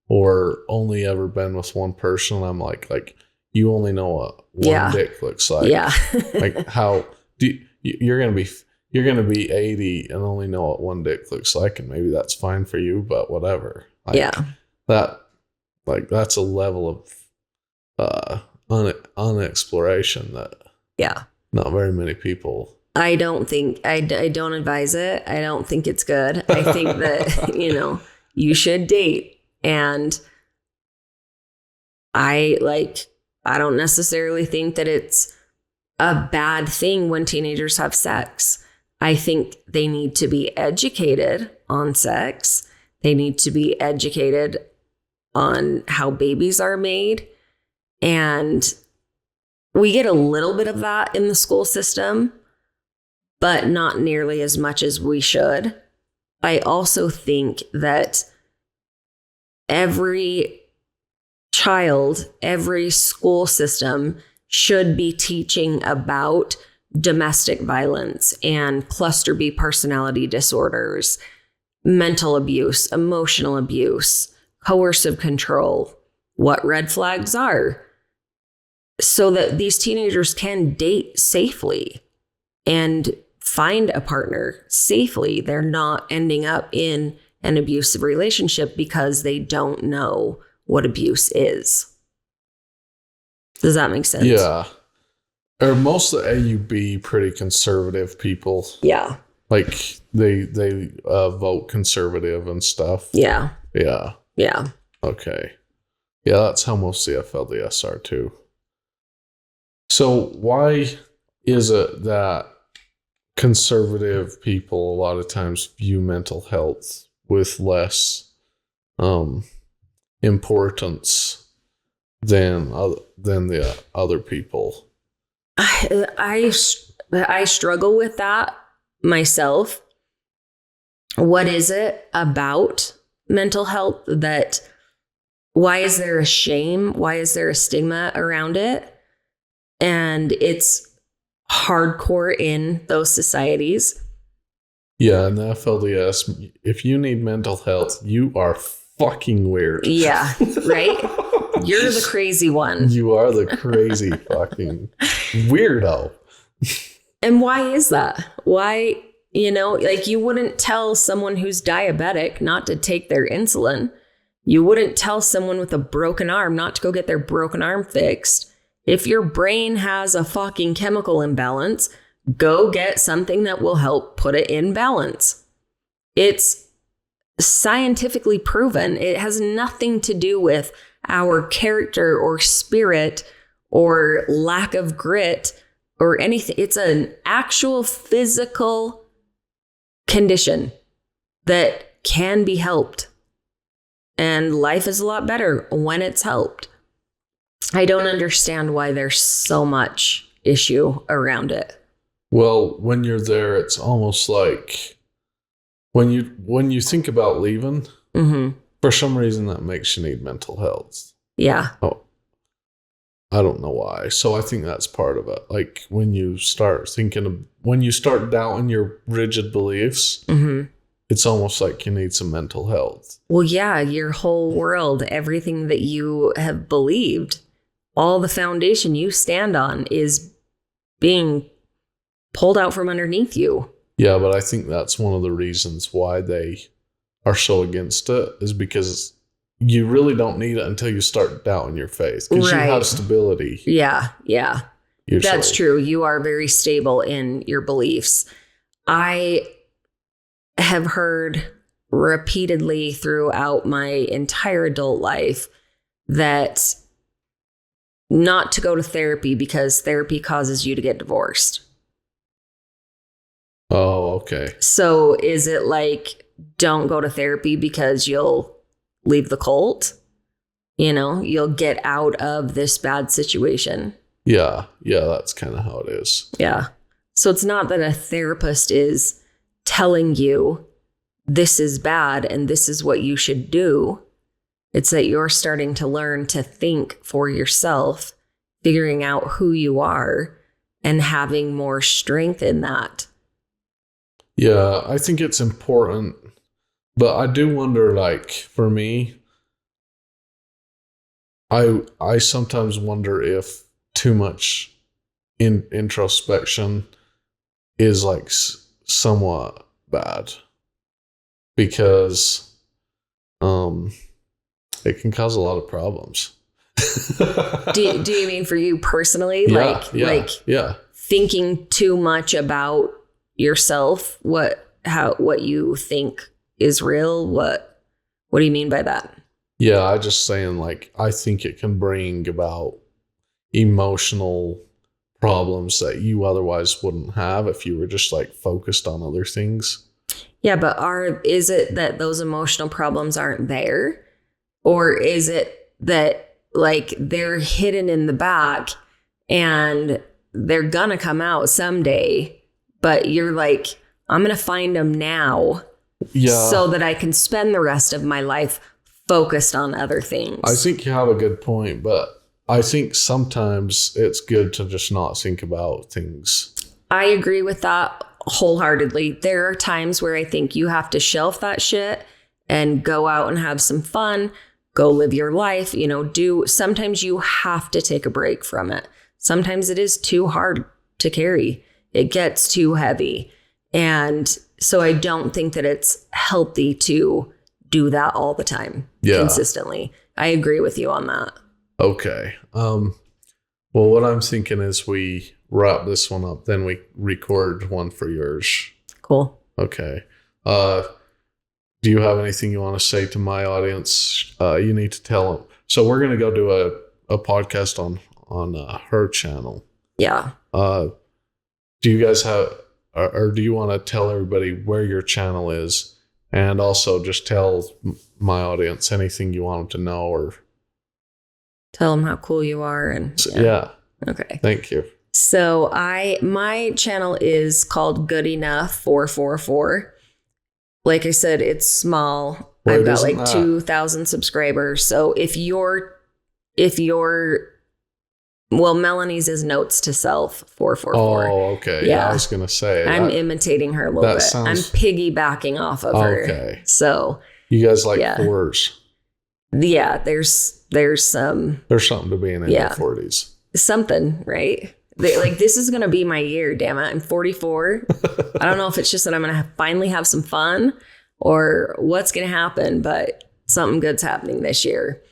or only ever been with one person. I'm like you only know what one dick looks like. Yeah. Like, how do you're gonna be 80 and only know what one dick looks like, and maybe that's fine for you, but whatever. That's a level of unexploration that not very many people. I don't advise it. I don't think it's good. I think that you should date, and I don't necessarily think that it's a bad thing when teenagers have sex. I think they need to be educated on sex. They need to be educated on how babies are made. And we get a little bit of that in the school system, but not nearly as much as we should. I also think that every child, every school system should be teaching about domestic violence and cluster B personality disorders, mental abuse, emotional abuse, coercive control, what red flags are, so that these teenagers can date safely and find a partner safely. They're not ending up in an abusive relationship because they don't know what abuse is. Does that make sense? Yeah. Are most of the AUB pretty conservative people? Yeah. Like they vote conservative and stuff? Yeah. Yeah. Yeah. Okay. Yeah, that's how most of the FLDS are too. So why is it that conservative people a lot of times view mental health with less importance than the other people? I struggle with that myself. What is it about mental health that, why is there a shame? Why is there a stigma around it? And it's hardcore in those societies. Yeah, in the FLDS, if you need mental health, you are fucking weird. Yeah, right? You're the crazy one. You are the crazy fucking weirdo. And why is that? Why, like you wouldn't tell someone who's diabetic not to take their insulin. You wouldn't tell someone with a broken arm not to go get their broken arm fixed. If your brain has a fucking chemical imbalance, go get something that will help put it in balance. It's scientifically proven. It has nothing to do with our character or spirit or lack of grit or anything. It's an actual physical condition that can be helped. And life is a lot better when it's helped. I don't understand why there's so much issue around it. Well, when you're there, it's almost like when you think about leaving, for some reason that makes you need mental health. Yeah. Oh, I don't know why. So I think that's part of it. Like when you start doubting your rigid beliefs, it's almost like you need some mental health. Well, yeah, your whole world, everything that you have believed, all the foundation you stand on is being pulled out from underneath you. Yeah, but I think that's one of the reasons why they are so against it, is because you really don't need it until you start doubting your faith. Because you have stability. Yeah. Usually. That's true. You are very stable in your beliefs. I have heard repeatedly throughout my entire adult life that not to go to therapy because therapy causes you to get divorced. Oh, okay. So is it like, don't go to therapy because you'll leave the cult? You'll get out of this bad situation. Yeah, that's kind of how it is. Yeah. So it's not that a therapist is telling you this is bad and this is what you should do. It's that you're starting to learn to think for yourself, figuring out who you are and having more strength in that. Yeah, I think it's important, but I do wonder, like, for me, I sometimes wonder if too much introspection is like somewhat bad, because it can cause a lot of problems. Do you mean for you personally? Yeah. Thinking too much about yourself, what you think is real? What do you mean by that? Yeah, I just saying, like, I think it can bring about emotional problems that you otherwise wouldn't have if you were just like focused on other things. Yeah, but is it that those emotional problems aren't there? Or is it that like they're hidden in the back and they're gonna come out someday, but you're like, I'm gonna find them now so that I can spend the rest of my life focused on other things. I think you have a good point, but I think sometimes it's good to just not think about things. I agree with that wholeheartedly. There are times where I think you have to shelf that shit and go out and have some fun, go live your life, sometimes you have to take a break from it. Sometimes it is too hard to carry. It gets too heavy. And so I don't think that it's healthy to do that all the time, consistently. I agree with you on that. Okay. Well, what I'm thinking is we wrap this one up, then we record one for yours. Cool. Okay. Do you have anything you want to say to my audience? You need to tell them. So we're going to go do a podcast on her channel. Yeah. Do you guys have, or do you want to tell everybody where your channel is, and also just tell my audience anything you want them to know, or tell them how cool you are? And yeah. Okay. Thank you. So my channel is called Good Enough 444. Like I said, it's small. I've got like 2,000 subscribers. So if you're Melanie's is Notes to Self 444. Oh, okay. Yeah, I was gonna say I'm imitating her a little bit. I'm piggybacking off of her. Okay. So you guys like fours? Yeah, there's something to be in the 40s. Something, right? This is gonna be my year. Damn it! I'm 44. I don't know if it's just that I'm gonna finally have some fun or what's gonna happen, but something good's happening this year.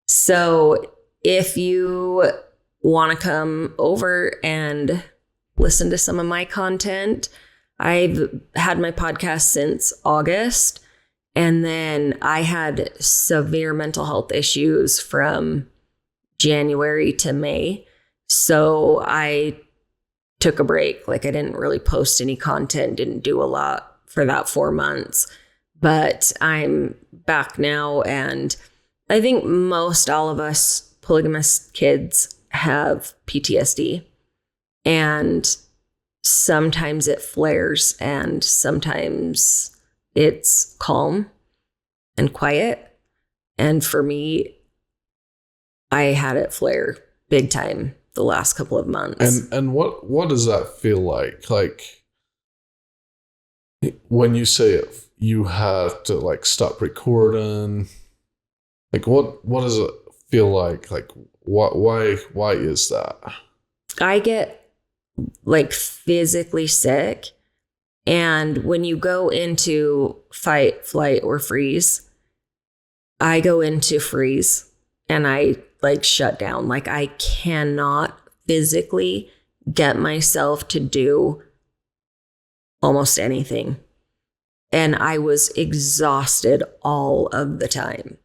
So if you want to come over and listen to some of my content, I've had my podcast since August, and then I had severe mental health issues from January to May. So I took a break. I didn't really post any content, didn't do a lot for that 4 months, but I'm back now. And I think most all of us polygamous kids have PTSD, and sometimes it flares and sometimes it's calm and quiet. And for me, I had it flare big time the last couple of months. And what does that feel like? When you say it, you have to stop recording. What does it feel like? Why is that? I get physically sick. And when you go into fight, flight, or freeze, I go into freeze and I shut down. I cannot physically get myself to do almost anything. And I was exhausted all of the time.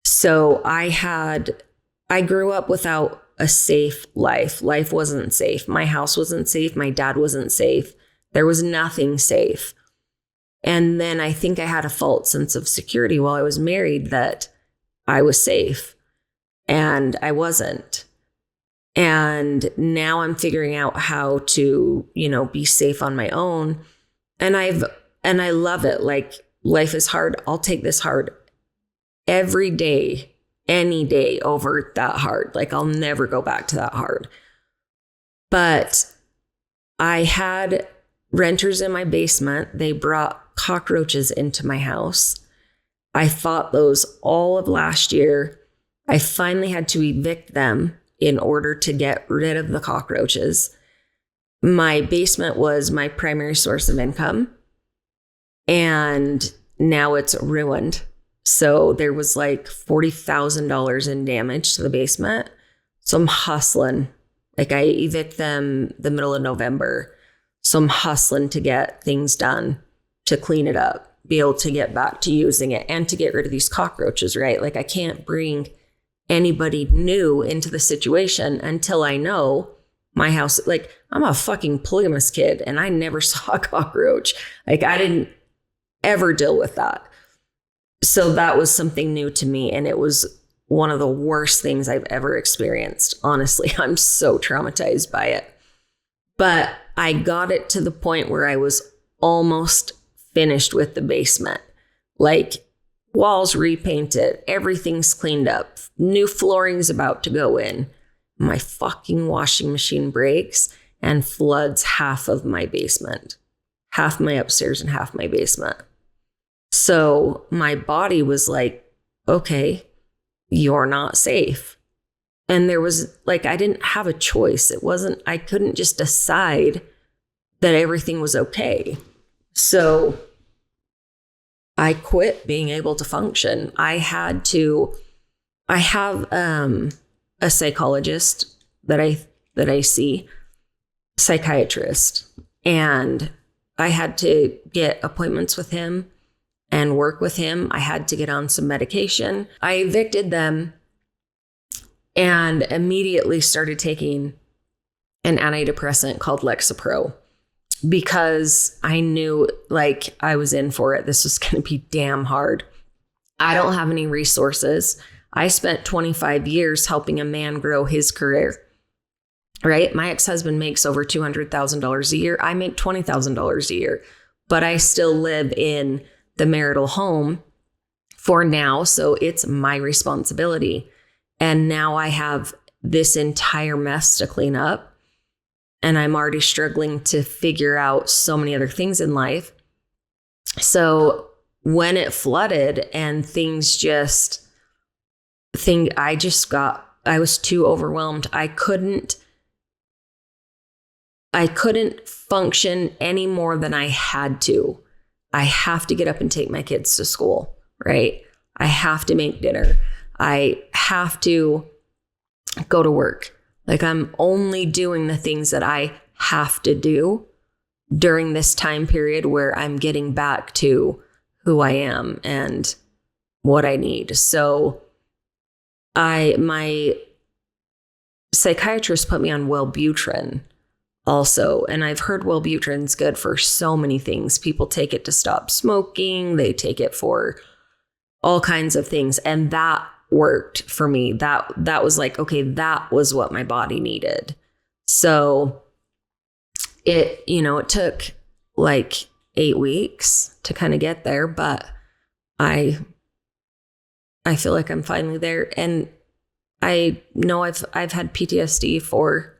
So I grew up without a safe life. Life wasn't safe. My house wasn't safe. My dad wasn't safe. There was nothing safe. And then I think I had a false sense of security while I was married that I was safe. And I wasn't. And now I'm figuring out how to, be safe on my own. And I love it. Life is hard. I'll take this hard every day, any day over that hard. I'll never go back to that hard. But I had renters in my basement. They brought cockroaches into my house. I fought those all of last year. I finally had to evict them in order to get rid of the cockroaches. My basement was my primary source of income, and now it's ruined. So there was $40,000 in damage to the basement. So I'm hustling. I evict them the middle of November. So I'm hustling to get things done, to clean it up, be able to get back to using it, and to get rid of these cockroaches, right? I can't bring anybody new into the situation until I know my house. I'm a fucking polygamous kid and I never saw a cockroach. I didn't ever deal with that. So that was something new to me. And it was one of the worst things I've ever experienced. Honestly, I'm so traumatized by it. But I got it to the point where I was almost finished with the basement. Walls repainted. Everything's cleaned up. New flooring's about to go in. My fucking washing machine breaks and floods half of my basement. Half my upstairs and half my basement. So my body was like, okay, you're not safe. And there was like, I didn't have a choice. I couldn't just decide that everything was okay. So I quit being able to function. I have a psychologist that I see, psychiatrist, and I had to get appointments with him and work with him. I had to get on some medication. I evicted them and immediately started taking an antidepressant called Lexapro because I knew like I was in for it. This was going to be damn hard. I don't have any resources. I spent 25 years helping a man grow his career, right? My ex-husband makes over $200,000 a year. I make $20,000 a year, but I still live in the marital home for now. So it's my responsibility. And now I have this entire mess to clean up. And I'm already struggling to figure out so many other things in life. So when it flooded and I was too overwhelmed. I couldn't function any more than I had to. I have to get up and take my kids to school, right? I have to make dinner. I have to go to work. Like I'm only doing the things that I have to do during this time period where I'm getting back to who I am and what I need. So my psychiatrist put me on Wellbutrin also. And I've heard Wellbutrin's good for so many things. People take it to stop smoking. They take it for all kinds of things. And that worked for me. That was like, okay, that was what my body needed. So it took like 8 weeks to kind of get there, but I feel like I'm finally there. And I know I've had PTSD for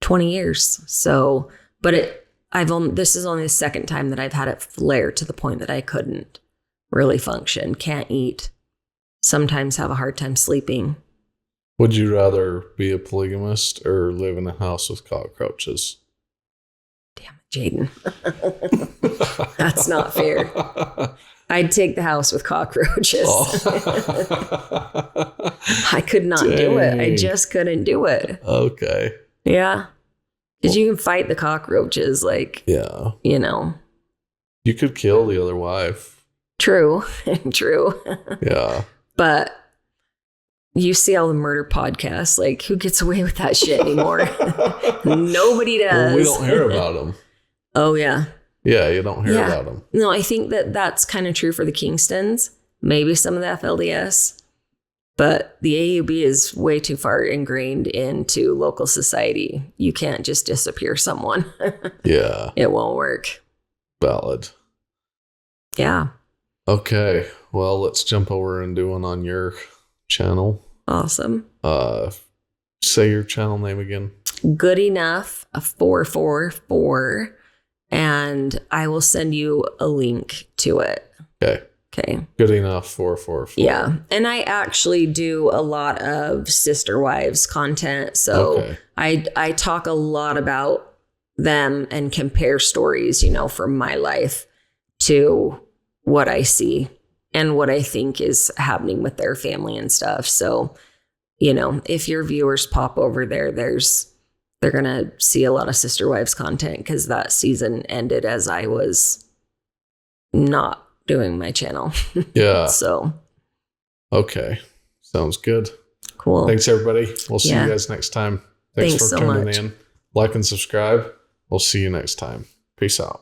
20 years. So, but this is only the second time that I've had it flare to the point that I couldn't really function, can't eat, sometimes have a hard time sleeping. Would you rather be a polygamist or live in a house with cockroaches? Damn it, Jaden. That's not fair. I'd take the house with cockroaches. Oh. I could not do it. I just couldn't do it. Okay. Yeah. Because you can fight the cockroaches, like, yeah. You could kill the other wife. True. True. Yeah. But you see all the murder podcasts, like, who gets away with that shit anymore? Nobody does. Well, we don't hear about them. Oh, yeah. Yeah, you don't hear about them. No, I think that's kind of true for the Kingstons, maybe some of the FLDS, but the AUB is way too far ingrained into local society. You can't just disappear someone. Yeah. It won't work. Valid. Yeah. Okay. Well, let's jump over and do one on your channel. Awesome. Say your channel name again. Good Enough 444. And I will send you a link to it. Okay. Good Enough 444. Yeah. And I actually do a lot of sister wives content. So I talk a lot about them and compare stories, from my life to what I see and what I think is happening with their family and stuff. So, if your viewers pop over there, they're going to see a lot of sister wives content because that season ended as I was not doing my channel. Yeah. So. Okay. Sounds good. Cool. Thanks, everybody. We'll see you guys next time. Thanks for so tuning much. in. Like and subscribe. We'll see you next time. Peace out.